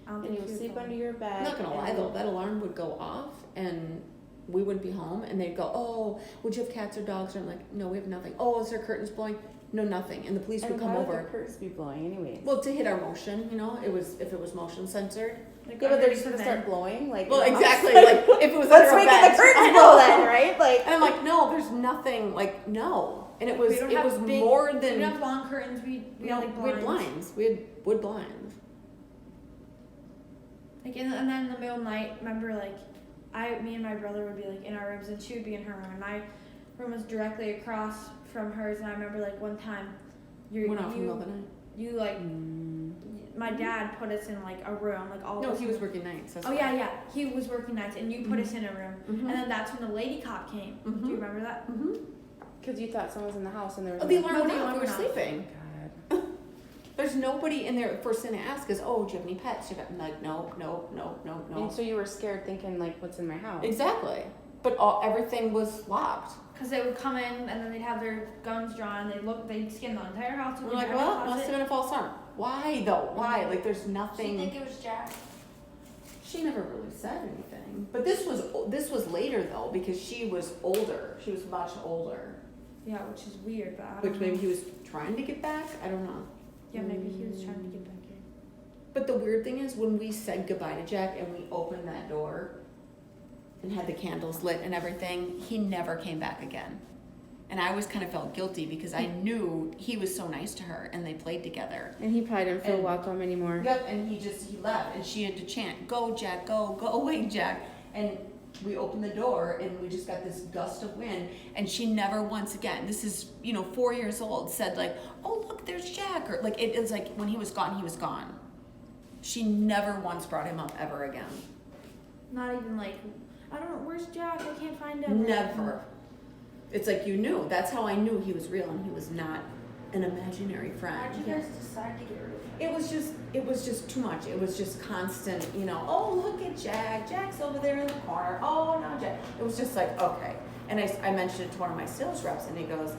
I don't And think you would he sleep was under your bed? I'm not gonna lie and- though, that alarm would go off and we wouldn't be home, and they'd go, oh, would you have cats or dogs? And I'm like, no, we have nothing. Oh, is there curtains blowing? No, nothing. And the police would And come why would over. the curtains be blowing anyways? Well, to hit our motion, you know, if it was motion censored. Like, yeah, but they're underneath just gonna the start vent. blowing, like. Well, in the house? exactly. Like if it was Let's under a make it vent. the curtains I blow know. then, right? Like. And I'm like, no, there's nothing. Like no, and it was We don't have big, more We than didn't have long curtains. We had like we had blinds. blinds. We had wood blinds. Like and then in the middle of the night, remember like me and my brother would be like in our rooms, and she would be in her room, and my room was directly across from hers. And I remember like one time, Went out from the middle of the night. you like my dad put us in like a room, like all. No, of us he in was the- working nights. That's Oh why. yeah, he was working nights, and you put us in a room, Mhm. and then that's when the lady cop came. Do you remember that? Mm-hmm. Because you thought someone was in the house and there was. Oh, the no- alarm went the off. alarm We were went off. sleeping. God. There's nobody in there. First thing they ask is, "Oh, do you have any pets?" I'm like, "No." And so you were scared, thinking like, "What's in my house?" Exactly. But everything was locked. Because they would come in, and then they'd have their guns drawn. They'd scan the entire house. We're like, "Well, it must have been a false alarm." Why though? Why? Like, there's nothing. it was Jack? She never really said anything. But this was later though, because she was older. She was much older. Yeah, which is weird, but I don't Which know. maybe he was trying to get back. I don't know. Yeah, maybe he was trying to get back in. But the weird thing is, when we said goodbye to Jack and we opened that door and had the candles lit and everything, he never came back again. And I always kind of felt guilty because I knew he was so nice to her and they played together. And he probably didn't feel And- welcome anymore. Yep, and he left, and she had to chant, "Go, Jack, go away, Jack." And we opened the door, and we just got this gust of wind, and she never once again, this is, 4 years old, said like, "Oh, look, there's Jack," or like, it was like, when he was gone, he was gone. She never once brought him up ever again. Not even like, I don't know, where's Jack? I can't find him. Never. It's like you knew. That's how I knew he was real, and he was not an imaginary friend. How'd you guys decide to get rid of him? It was just too much. It was just constant, oh, look at Jack. Jack's over there in the corner. Oh, no, Jack. It was just like, okay. And I mentioned it to one of my sales reps, and he goes,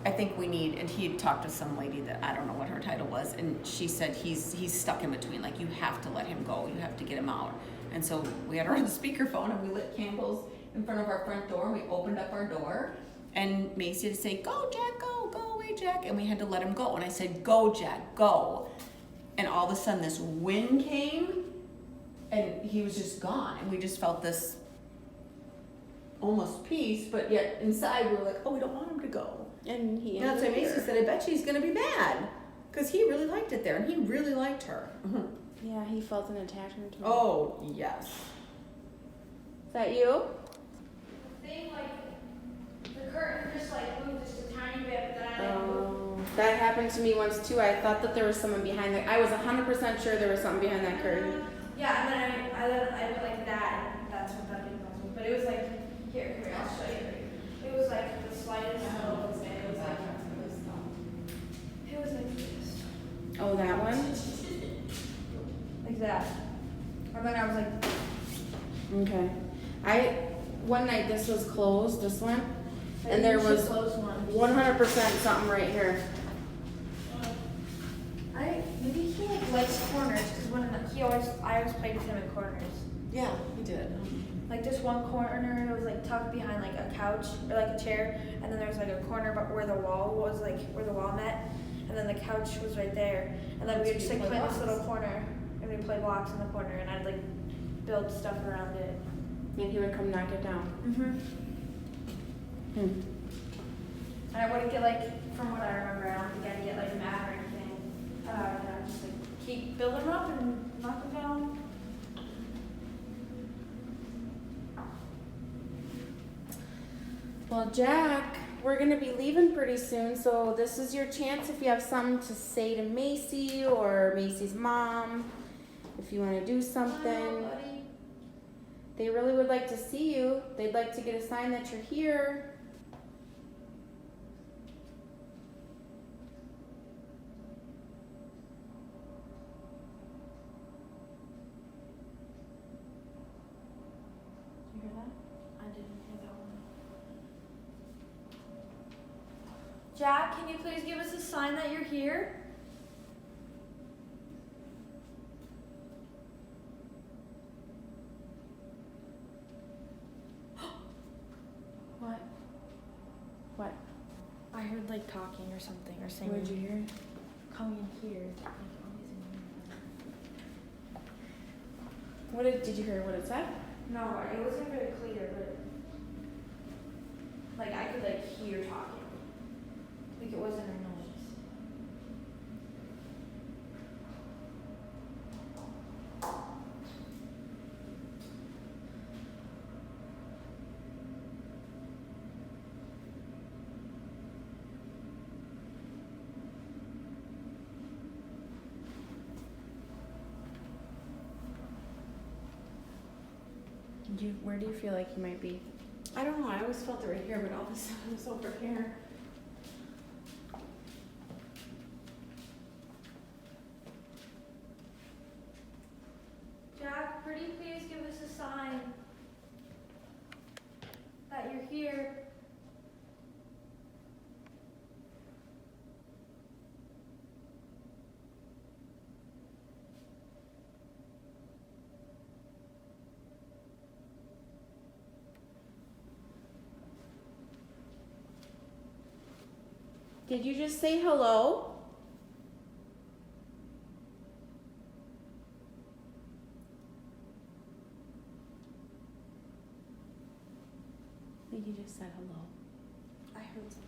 I think we need, and he had talked to some lady that I don't know what her title was, and she said he's stuck in between. Like, you have to let him go. You have to get him out. And so we had her on the speakerphone, and we lit candles in front of our front door, and we opened up our door, and Macy had to say, "Go, Jack, go away, Jack," and we had to let him go. And I said, "Go, Jack, go." And all of a sudden this wind came, and he was just gone, and we just felt this almost peace, but yet inside we were like, oh, we don't want him to go. And he. And that's why ended Macy here. said, I bet she's gonna be mad, because he really liked it there, and he really liked her. Yeah, he felt an attachment to her. Oh, yes. Is that you? Thing like the curtain just like moved just a tiny bit, but then I like moved. Oh, that happened to me once too. I thought that there was someone behind I was 100% sure there was something behind that curtain. Yeah, and then I went like that, and that's what that big noise was. But it was like here, I'll show you. It was like the slightest little bit. It was like this, Oh, that one? like that. And then I was like, Okay. One night this was closed, this one, and there was close one. 100% something right here. Maybe he like likes corners because I always played with him in corners. Yeah, he did. Like this one corner, it was like tucked behind like a couch or like a chair, and then there was like a corner but where the wall was, like where the wall met, and then the couch was right there, and then we would just like play this little corner, and we'd play blocks in the corner, and I'd like build stuff around it. And he would come knock it down. Mm-hmm. Hmm. And I wouldn't get like, from what I remember, I don't think I'd get like mad or anything. And I would just like keep building them up and knock them down. Well, Jack, we're gonna be leaving pretty soon, so this is your chance if you have something to say to Macy or Macy's mom. If you want to do something. They really would like to see you. They'd like to get a sign that you're here. You hear that? I didn't hear that one. Jack, can you please give us a sign that you're here? What? What? I heard like talking or something or saying. Where'd you hear it? Coming in here. What did you hear what it said? No, it wasn't very clear, but like I could like hear talking. Like it wasn't a noise. Where do you feel like you might be? I don't know. I always felt it right here, but all of a sudden it's over here. Jack, pretty please give us a sign that you're here. Did you just say hello? I think you just said hello. I heard something.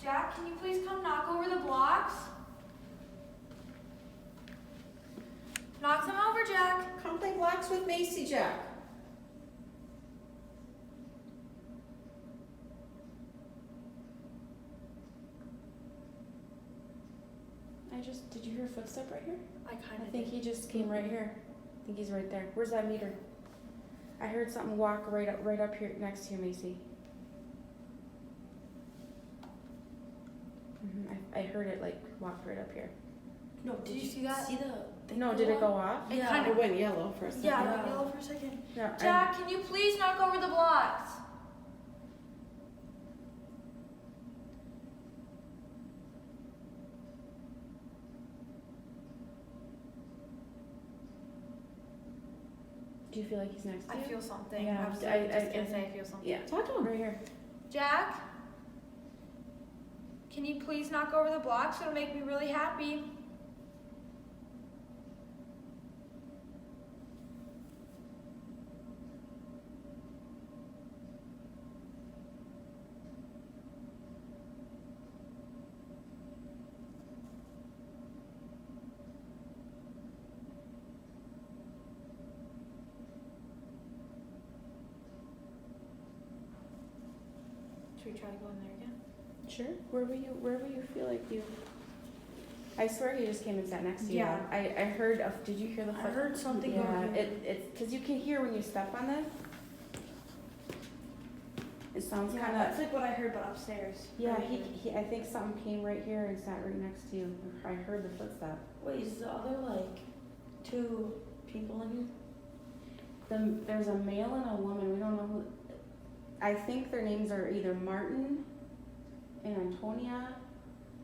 Jack, can you please come knock over the blocks? Knock them over, Jack. Come play blocks with Macy, Jack. Did you hear a footstep right here? I kind I of think he just came right here. I think he's right there. Where's that meter? I heard something walk right up here next to you, Macy. I heard it like walk right up here. No, Did you see that? See the? No, did it go off? It Yeah, kind it of. went yellow for a second. Yeah, I went yellow for a second. Yeah. Jack, can you please knock over the blocks? Do you feel like he's next to I you? feel something. Yeah, I was just gonna say I feel something. Yeah, talk to him right here. Jack, can you please knock over the blocks? It'll make me really happy. Should we try to go in there again? Sure. Wherever you feel like you. I swear he just came and sat next to you. Yeah. I heard of. Did you hear the? I heard something Yeah. over here. It's because you can hear when you step on it. It sounds kind That's of. like what I heard, but upstairs. Yeah. Right He, here. he. I think something came right here and sat right next to you. I heard the footstep. Wait, is the other like 2 people in here? There's a male and a woman. We don't know who. I think their names are either Martin and Antonia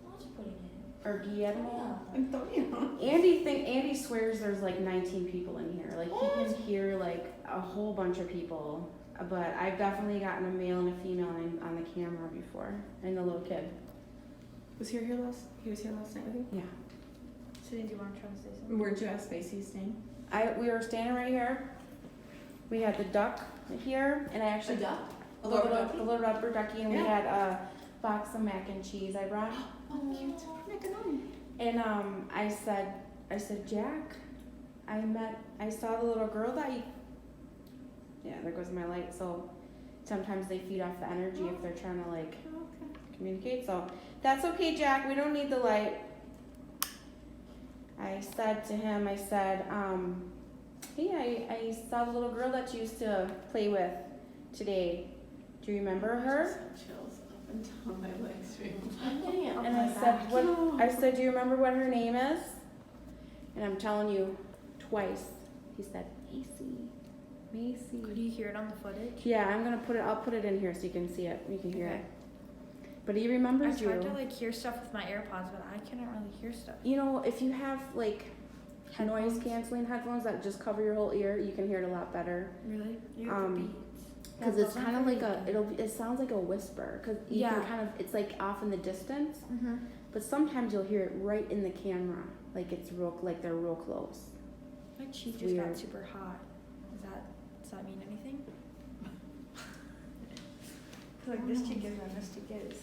What's putting it? or Guillermo. Antonio. Andy swears there's like 19 people in here. Like he can hear like a whole bunch of people. But I've definitely gotten a male and a female on the camera before, and the little kid. Was he here last? He was here last night, I think. Yeah. So did you want to try to say something? Where'd you ask Macy's name? We were standing right here. We had the duck here, and I actually duck? a little rubber ducky, and we Yeah. had a box of mac and cheese I brought. Oh, cute. Macaroni. And I said, Jack, I saw the little girl that Yeah, there goes my light. So sometimes they feed off the energy if they're trying to like communicate. So that's okay, Jack. We don't need the light. I said to him, I said, hey, I saw the little girl that you used to play with today. Do you remember her? Chills up and down my legs. And I said, what? I said, do you remember what her name is? And I'm telling you, twice. He said, Macy. Could you hear it on the footage? Yeah, I'll put it in here so you can see it. You can hear Okay. it. But he remembers you. I tried to like hear stuff with my AirPods, but I couldn't really hear stuff. You know, if you have like Headphones? noise canceling headphones that just cover your whole ear, you can hear it a lot better. Really? Because it's kind of like it sounds like a whisper. Because you Yeah. can kind of, it's like off in the distance. Mm-hmm. But sometimes you'll hear it right in the camera, like it's real, like they're real close. My cheek It's just got weird. super hot. Does that mean anything? Like this cheek is and this cheek is.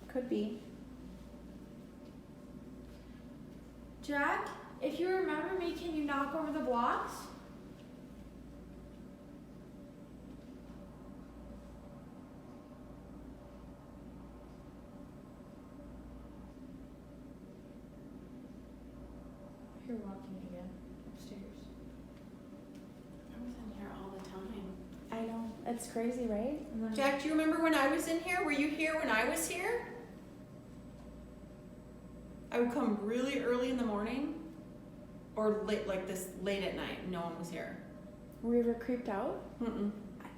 Could be. Jack, if you remember me, can you knock over the blocks? You're walking again upstairs. I was in here all the time. I know. It's crazy, right? Jack, do you remember when I was in here? Were you here when I was here? I would come really early in the morning or late, like this late at night. No one was here. Were you ever creeped out? Mm-mm.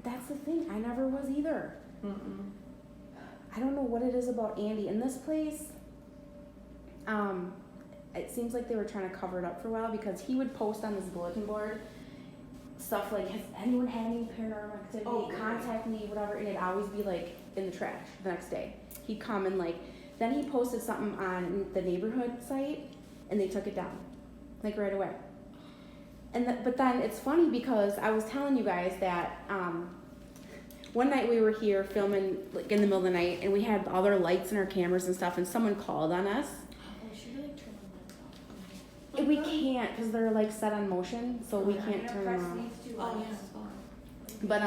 That's the thing. I never was either. Mm-mm. I don't know what it is about Andy. In this place, it seems like they were trying to cover it up for a while because he would post on this bulletin board stuff like, has anyone had any paranormal activity? Oh, Contact me, whatever. And it'd always be like in the trash the next day. He'd come and like, then he posted something on the neighborhood site and they took it down, like right away. But then it's funny because I was telling you guys that one night we were here filming like in the middle of the night and we had all our lights and our cameras and stuff and someone called on us. Oh, should we like turn the lights off? And we can't because they're like set on motion, so we can't turn them on. Oh, But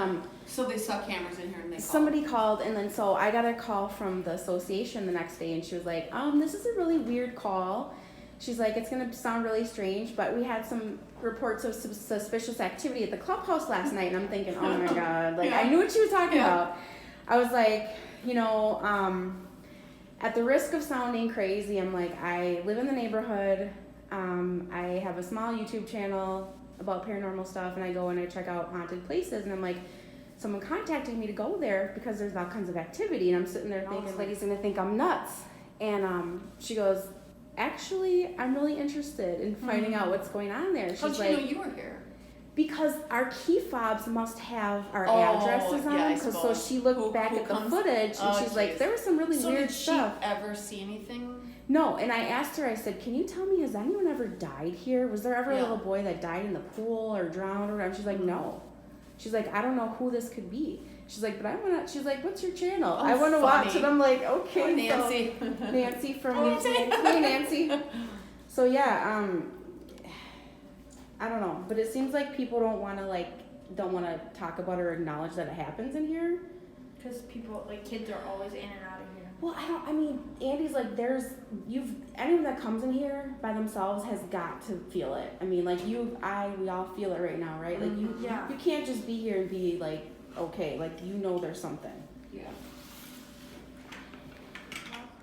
So they saw cameras in here and they somebody called and then so I got a call from the association the next day and she was like, this is a really weird call. She's like, it's gonna sound really strange, but we had some reports of suspicious activity at the Clubhouse last night, and I'm thinking, oh my god, like I knew what she was talking about. I was like, at the risk of sounding crazy, I'm like, I live in the neighborhood. I have a small YouTube channel about paranormal stuff, and I go and I check out haunted places, and I'm like, someone contacted me to go there because there's all kinds of activity, and I'm sitting there thinking, this lady's gonna think I'm nuts, and she goes, actually, I'm really interested in finding out what's going on there. She's How'd you know you were here? because our key fobs must have our addresses on them. Because so she looked back at the footage and she's like, there was some really weird stuff. Did she ever see anything? No, and I asked her, I said, can you tell me, has anyone ever died here? Was there ever a little boy that died in the pool or drowned or whatever? She's like, no. She's like, I don't know who this could be. She's like, but I want to, she's like, what's your channel? I want to watch it. I'm like, okay. Nancy. So, Nancy from New Zealand. Hey, Nancy. So yeah, I don't know, but it seems like people don't want to talk about or acknowledge that it happens in here. Because people, like kids are always in and out of here. Well, I mean, Andy's like, anyone that comes in here by themselves has got to feel it. I mean, like we all feel it right now, right? Like you can't just be here and be like, okay, like there's something. Yeah.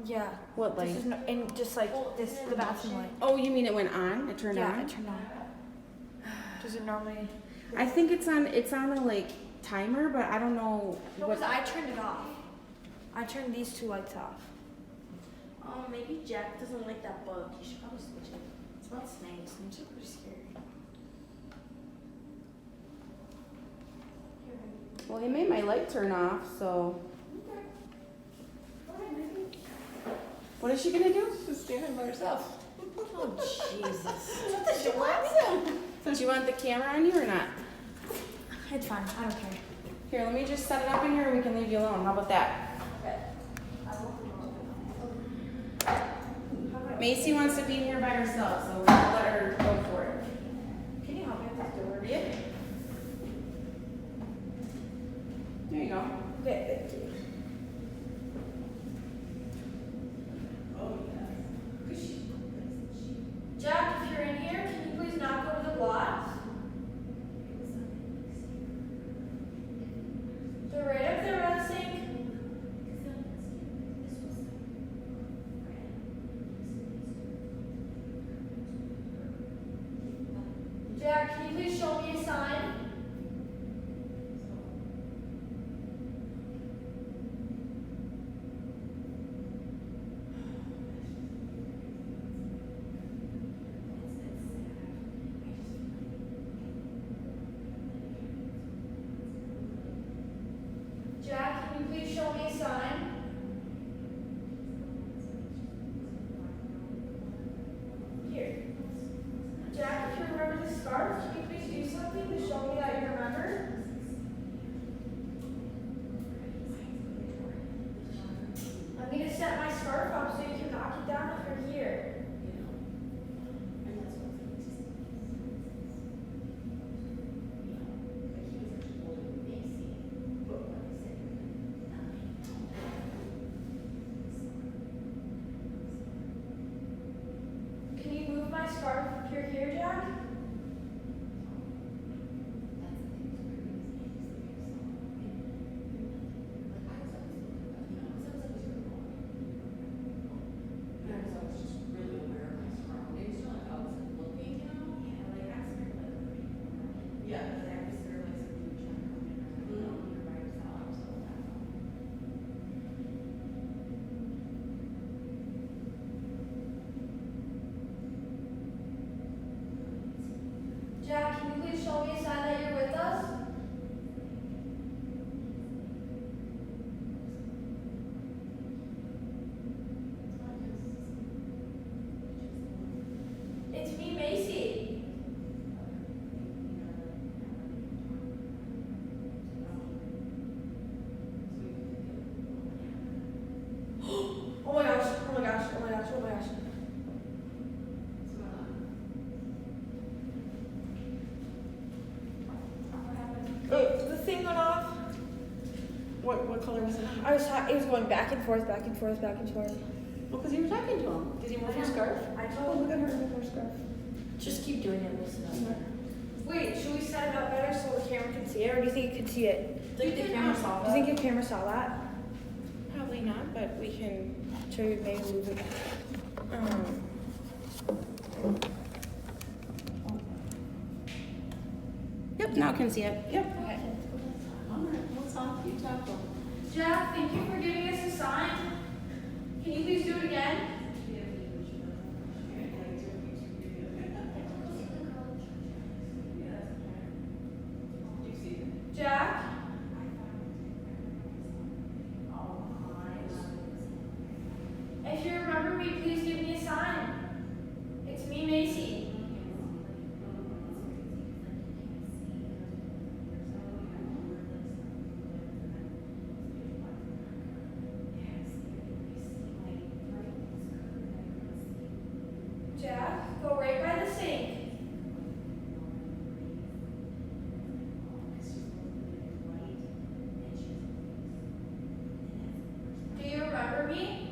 Yeah. What light? This is and just like this, the bathroom light. Oh, you mean it went on? It turned on? Yeah, it turned on. Does it normally? I think it's on a like timer, but I don't know. Because I turned it off. I turned these two lights off. Maybe Jack doesn't like that bug. You should probably switch it. It's about snakes. Snakes are pretty scary. Well, he made my light turn off, so. What is she gonna do? She's standing by herself. Oh, Jesus. Do you want the camera on you or not? It's fine. I don't care. Here, let me just set it up in here and we can leave you alone. How about that? Macy wants to be in here by herself, so we'll let her go for it. Can you help me with this door? Yeah. There you go. Okay, thank you. Jack, if you're in here, can you please knock over the blocks? They're right up there by the sink. Jack, can you please show me a sign? Jack, can you please show me a sign? Here. Jack, if you remember the scarf, can you please do something to show me that you remember? I'm going to set my scarf up so you can knock it down if you're here. Can you move my scarf if you're here, Jack? Jack, can you please show me a sign that you're with us? It's me, Macy. Oh my gosh, oh my gosh, oh my gosh, oh my gosh. The thing went off. What color was it? It was going back and forth, back and forth, back and forth. Well, because you were talking to him. Did he move your scarf? Oh, look at her with her scarf. Just keep doing it, listen up. Wait, should we set it up better so the camera can see it, or do you think you can see it? I think the camera saw Do you think your camera saw that? Probably not, but we can show you maybe move it. Yep, now I can see it. Yep. Okay. What's on? You talk to him. Jack, thank you for giving us a sign. Can you please do it again? Jack? If you remember me, please give me a sign. It's me, Macy. Jack, go right by the sink. Do you remember me?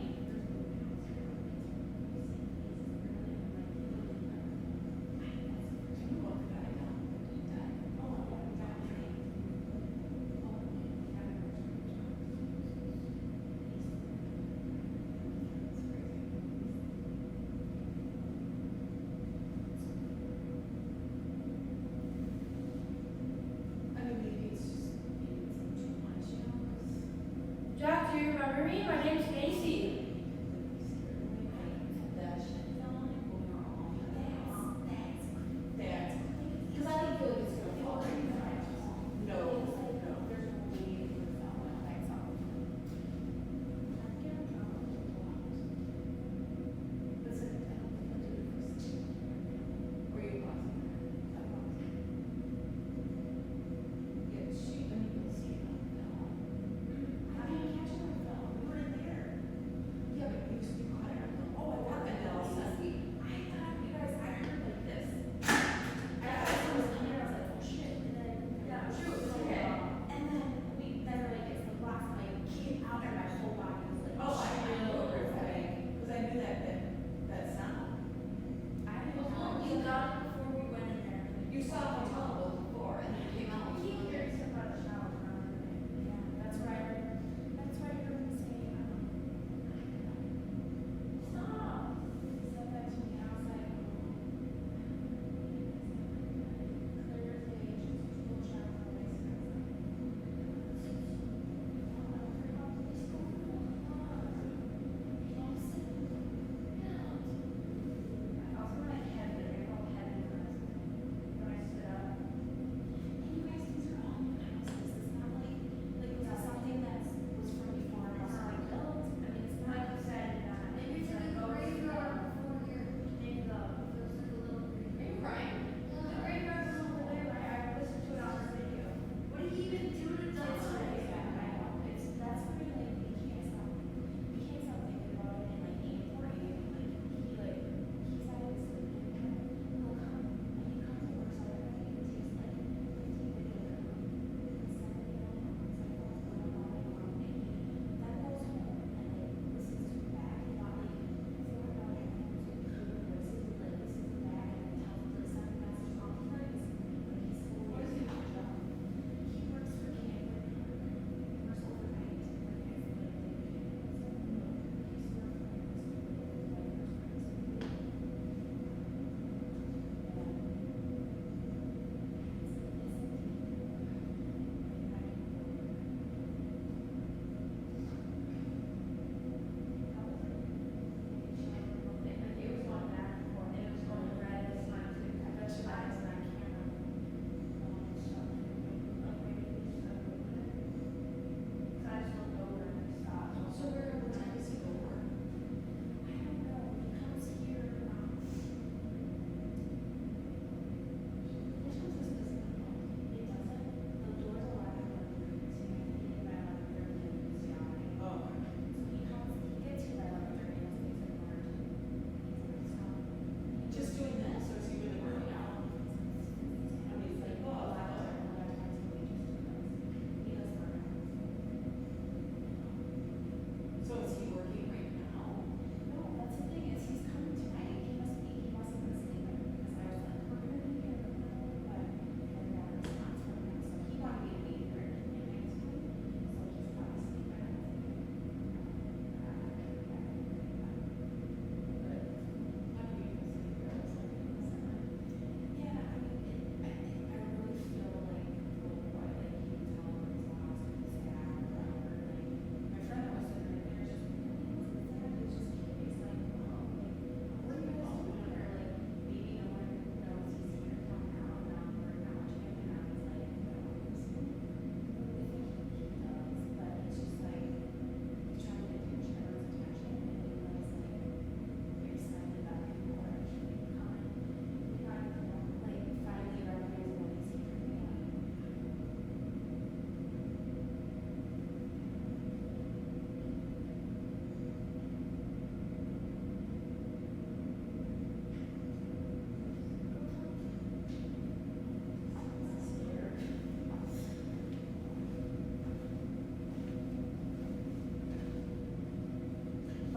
Jack, do you remember me? My name's Macy.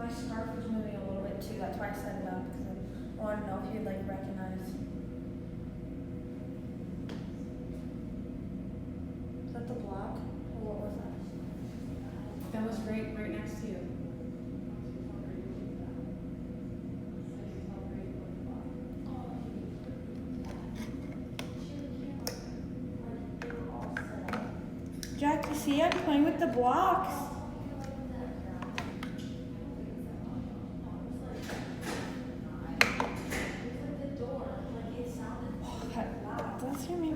My scarf was moving a little bit too. That's why I set it up because I wanted to know if you'd like recognize. Is that the block? Or what was that? That was right next to you. Jack, you see I'm playing with the blocks. Let's hear me.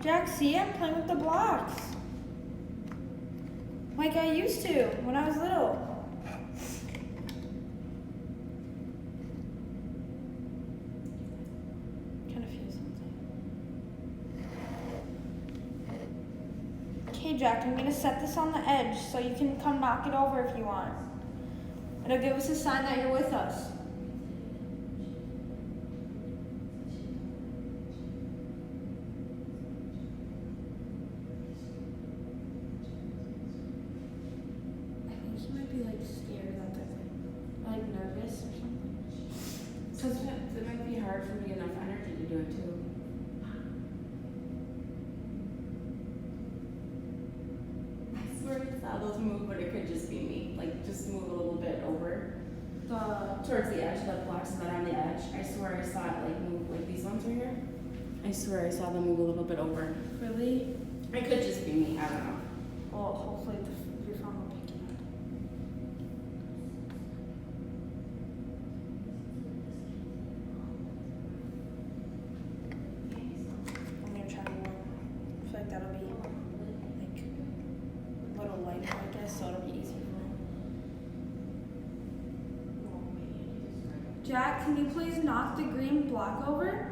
Jack, see I'm playing with the blocks. Like I used to when I was little. Okay, Jack, I'm gonna set this on the edge so you can come knock it over if you want. It'll give us a sign that you're with us. I think he might be like scared that they're like nervous or something. Sometimes it might be hard for me to get enough energy to do it too. I saw those move, but it could just be me. Like, just move a little bit over towards the edge. That blocks that on the edge. I swear I saw it like move, like these ones right here. I swear I saw them move a little bit over. Really? It could just be me. I don't know. Well, hopefully your phone will pick it up. I'm gonna try one. I feel like that'll be like a little lighter, I guess, so it'll be easier for me. Jack, can you please knock the green block over?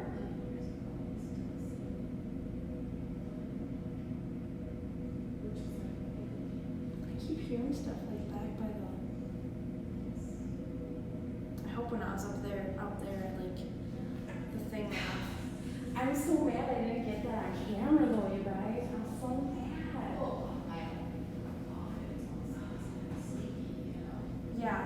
I keep hearing stuff like back by the. I hope when I was up there, like the thing. I'm so mad I didn't get that on camera though, you guys. I'm so mad. Yeah.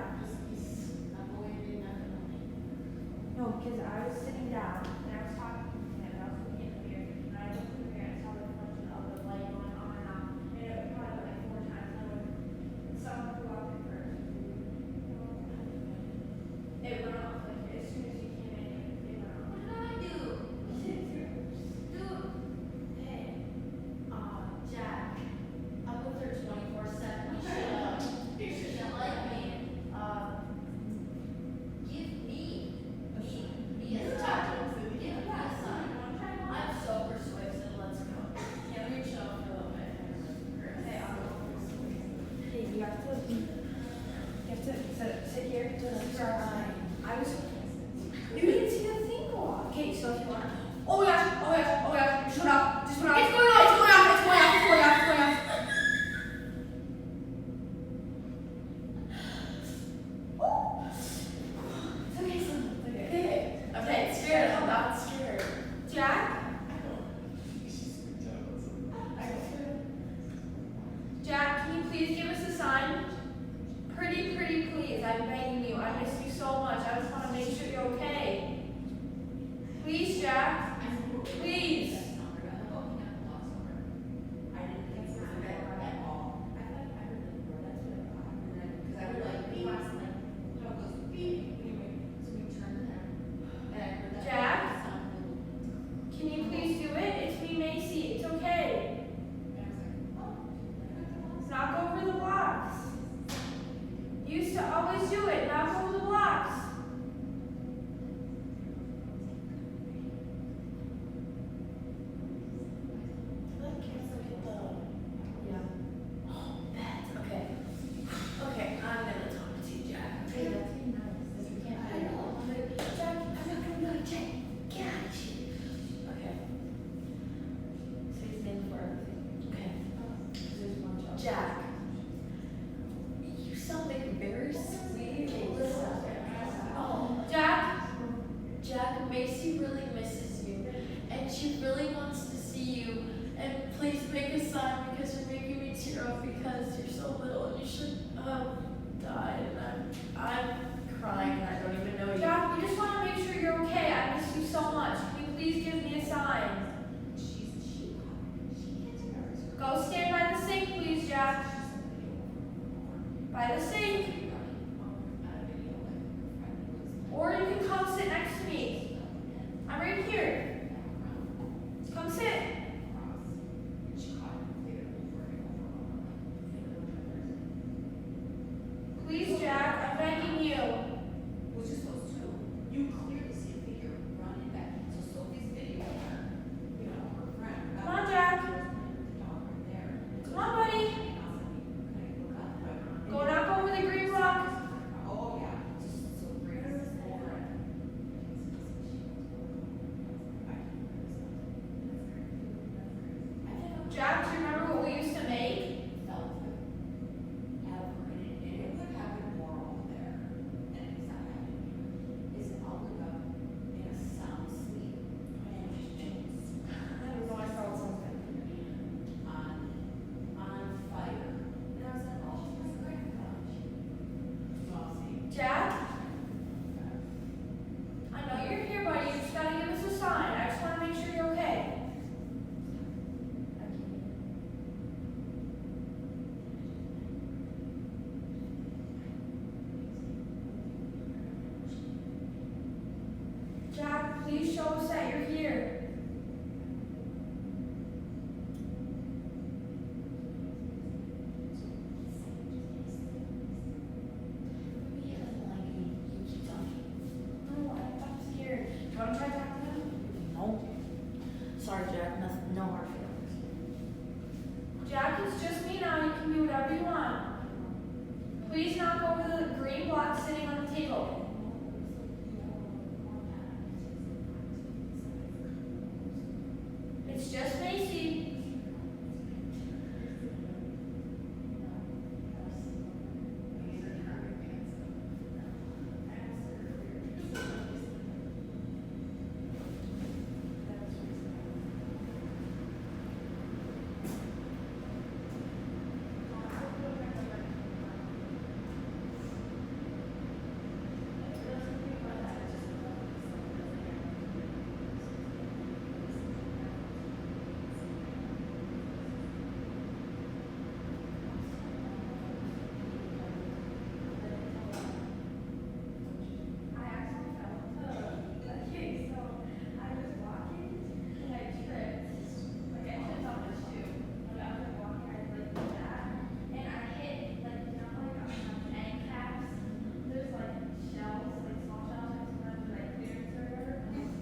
No, because I was sitting down and I was talking to him and I was looking at the mirror and I looked in the mirror and I saw the reflection of the light going on and off and it would probably like 4 times and I went, someone who walked in first. It went off like as soon as you came in, it went off. What did I do? Dude. Hey. Jack. I'm with her 24/7. You should like me. Give me a sign. Give me a sign. I'm so persuasive. Let's go. Can we chill for a little bit? Hey, you have to sit here to I was. You didn't see the thing go off. Okay, so if you want. Oh yeah. Just went off. It's going off. It's going off. It's okay, son. It's okay. Okay, scared. I'm not scared. Jack? Jack, can you please give us a sign? Pretty please. I'm begging you. I miss you so much. I just want to make sure you're okay. Please, Jack. Please. Jack? Can you please do it? It's me, Macy. It's okay. Knock over the blocks. You used to always do it. Knock over the blocks. crying and I don't even know you. Jack, we just want to make sure you're okay. I miss you so much. Can you please give me a sign? Go stand by the sink, please, Jack. By the sink. Or you can come sit next to me. I'm right here. Come sit. Please, Jack, I'm begging you. Was just those two. You clearly see a figure running back. So Sophie's video, her friend. Come on, Jack. The dog right there. Come on, buddy. Go knock over the green block. Oh yeah. So great. Over it. Jack, do you remember what we used to make? It would happen more over there. And it's not happening here. Is I'll look up in a sound sleep. I don't know, I felt something. On fire. And I was like, oh, she was great. Well, see. Jack? I know you're here, buddy. You just gotta give us a sign. I just want to make sure you're okay. Jack, please show us that you're here. No, I'm scared. Do you want to try talking to him? No. Sorry, Jack. Nothing. No hard feelings. Jack, it's just me now. You can do whatever you want. Please knock over the green block sitting on the table. It's just Macy. I actually fell into a cave, so I was walking and I tripped. Like I tripped on the shoe. When I was walking, I like did that, and I hit like on egg caps. There's like shells, like small shells, and sometimes like clearance or whatever.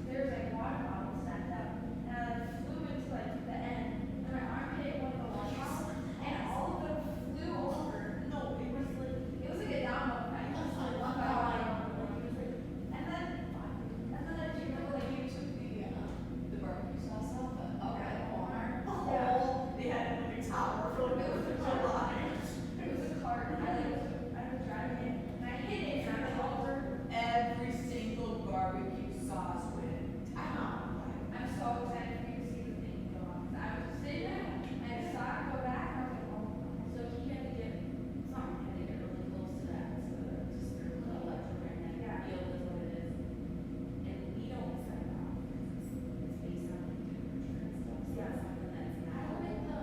There's like water bottles stacked up, and I like flew into like the end, and my arm hit one of the water bottles, and all of them flew over. No, it was like a domino effect. It was like one by one. And then I do remember like you took The barbecue sauce off the corner. Yeah. They had it in the tower for like it was a cart and I was driving it and I hit it and I fell over. Every single barbecue sauce went down. I'm so excited for you to see the thing go on. I was just sitting there and I saw it go back and I was like, oh. So he had to get really close to that to just the electromagnetic field is what it is. And we don't set it off. It's based on like temperature and stuff. So Yeah. it's something that's I not. don't think the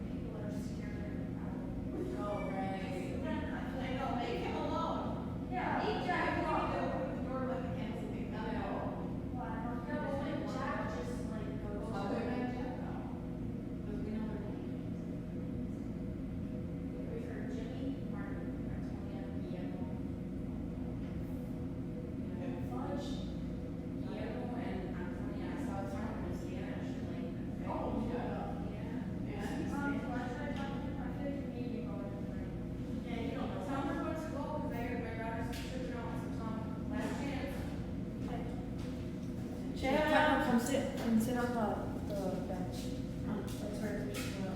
people that are scared of it probably. Oh, right. I know, leave him alone. Yeah, leave Jack alone. Open the door, let the candles pick up. Well, I don't know, but Jack just like goes Oh, to they're it. not yet though. Because we know their names. We heard Jimmy, Martin, Antonia, Guillermo. Fudge. Guillermo and Antonia. I saw Tom and Spanish. Like, oh, yeah. Yeah. Last time I talked to him, I feel like you need to go in the room. Yeah, you don't know. Tell her what's to go because I heard my daughter's tripping out with some last chance. Jack, come sit on the bench. That's where we should go.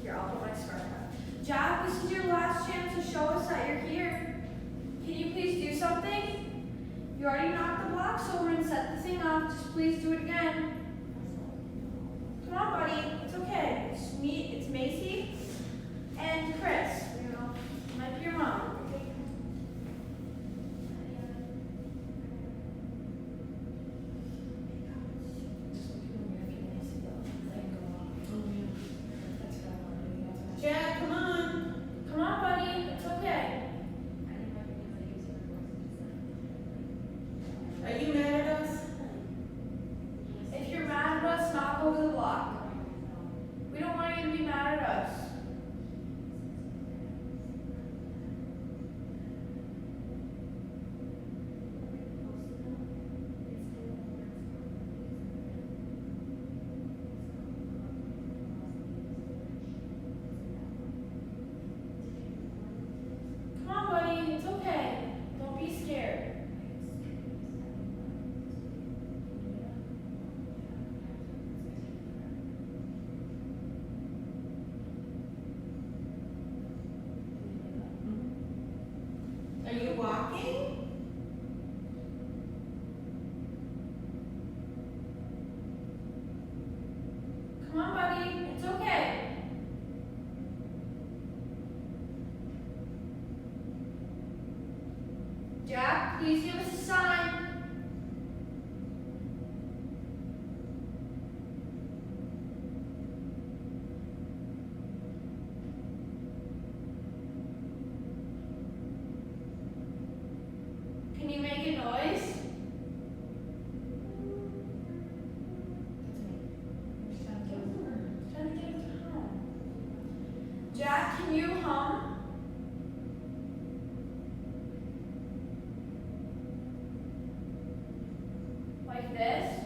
Here, I'll put my scarf on. Jack, this is your last chance to show us that you're here. Can you please do something? You already knocked the blocks over and set the thing off. Just please do it again. Come on, buddy. It's okay. It's me, it's Macy, and Chris. You know, might be your mom. walking? Come on, buddy. It's okay. Jack, please give us a sign. Can you make a noise? Trying to get it to hum. Jack, can you hum? Like this?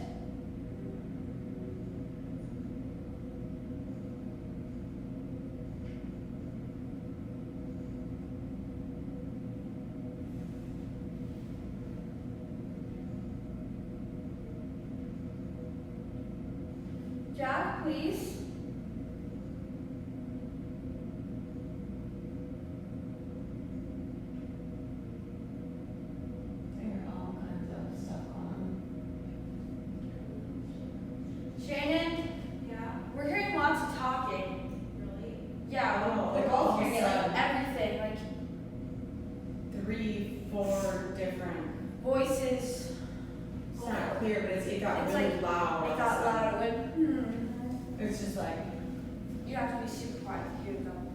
Jack, please. There are all kinds of stuff on. Shannon? Yeah. We're hearing lots of talking. Really? Yeah, Oh, we're all both of a hearing it, like sudden. everything, like 3, 4 different. voices. It's not clear, but it got It's really like, loud. It got loud. It went, It's just like, You have to be super quiet to hear them.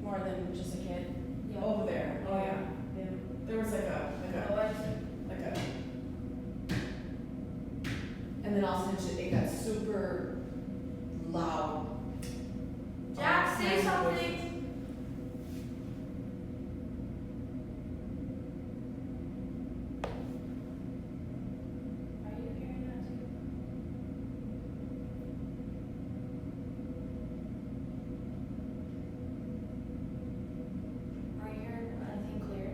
More than just a kid. Yeah. over there. Oh yeah. Yeah. There was like a and then all of a sudden it got super loud. Jack, say Nice something. voices. Are you hearing that too? Are you hearing anything clear?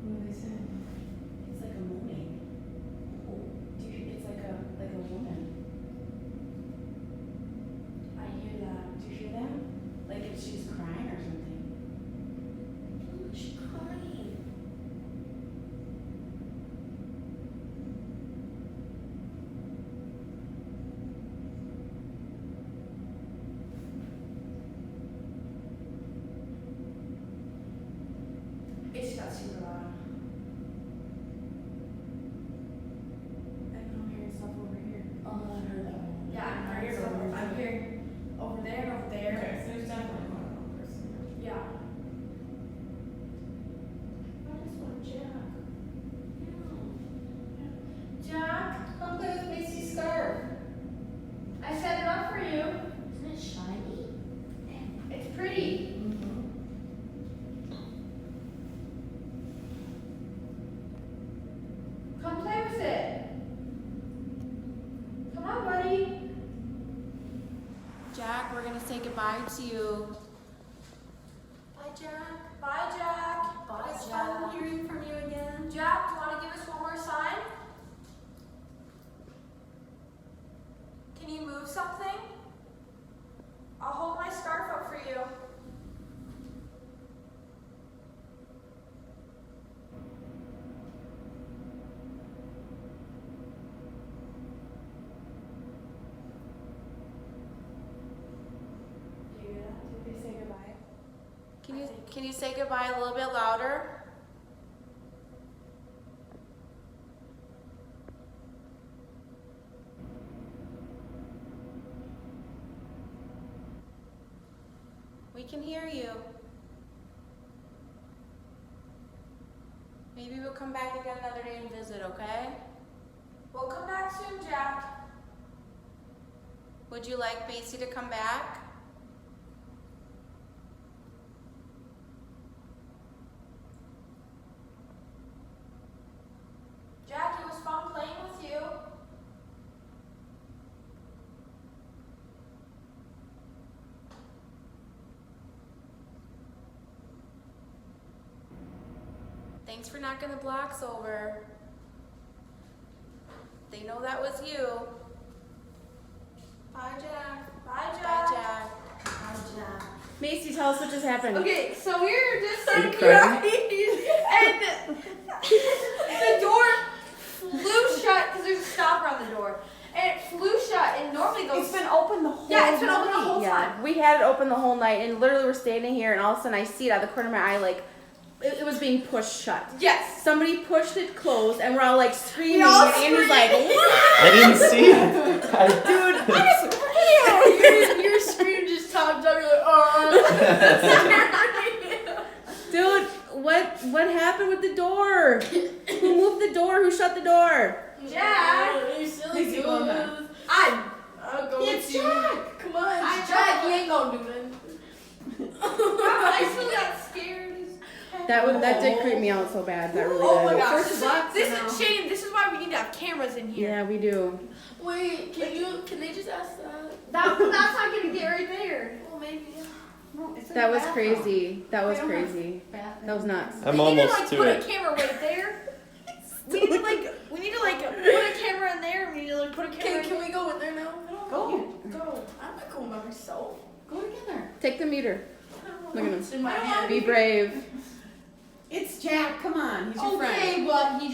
What are they saying? It's like a moaning. It's like a woman. I hear that. Do you hear that? Like if she's crying or something. She's crying. It just got super loud. And I'm hearing stuff over here. Oh, I heard that one. Yeah, I'm hearing over there and over there. Okay, so there's definitely more than one person. Yeah. I just want Jack. Jack, Come play with Macy's scarf. I set it up for you. Isn't it shiny? It's pretty. Come play with it. Come on, buddy. Jack, we're gonna say goodbye to you. Bye, Jack. Bye, Jack. Bye, It's Jack. fun hearing from you again. Jack, do you want to give us one more sign? Can you move something? I'll hold my scarf up for you. Do you hear that? Did they say goodbye? Can you say goodbye a little bit louder? We can hear you. Maybe we'll come back again another day and visit, okay? We'll come back soon, Jack. Would you like Macy to come back? Jack, it was fun playing with you. Thanks for knocking the blocks over. They know that was you. Bye, Jack. Bye, Bye, Jack. Jack. Bye, Jack. Macy, tell us what just happened. Okay, so we were just Are you and crying? the door flew shut because there's a stopper on the door, and it flew shut. And normally those It's been open the whole it's been open the whole Yeah, time. we had it open the whole night, and literally we're standing here, and all of a sudden I see it out of the corner of my eye, like it was being pushed shut. Yes. Somebody pushed it closed, and we're all like screaming, all and Andrew's like, I didn't see it. Your scream just topped up. You're like, dude, what happened with the door? Who moved the door? Who shut the door? Jack. you silly Macy, dude. go on back. I'll go It's with you. Jack. Come on, Jack. You ain't gonna do nothing. I still got scared. That did creep me out so bad. That really Oh my did. gosh. First box This now. is Shane. This is why we need to have cameras in here. Yeah, we do. Wait, can they just ask that? That's not gonna get right there. Well, maybe. No, it's in That the was bathroom. crazy. That was We don't have crazy. bathroom. That was nuts. I'm We need to almost like to put it. a camera right there. We need to put a camera in there. We need to like put a camera. Can we go in there now? Go. Go. I'm not going by myself. Go together. Take the meter. Look at It's him. in my hand. Be brave. It's Jack. Come on. He's your friend. Okay, but he just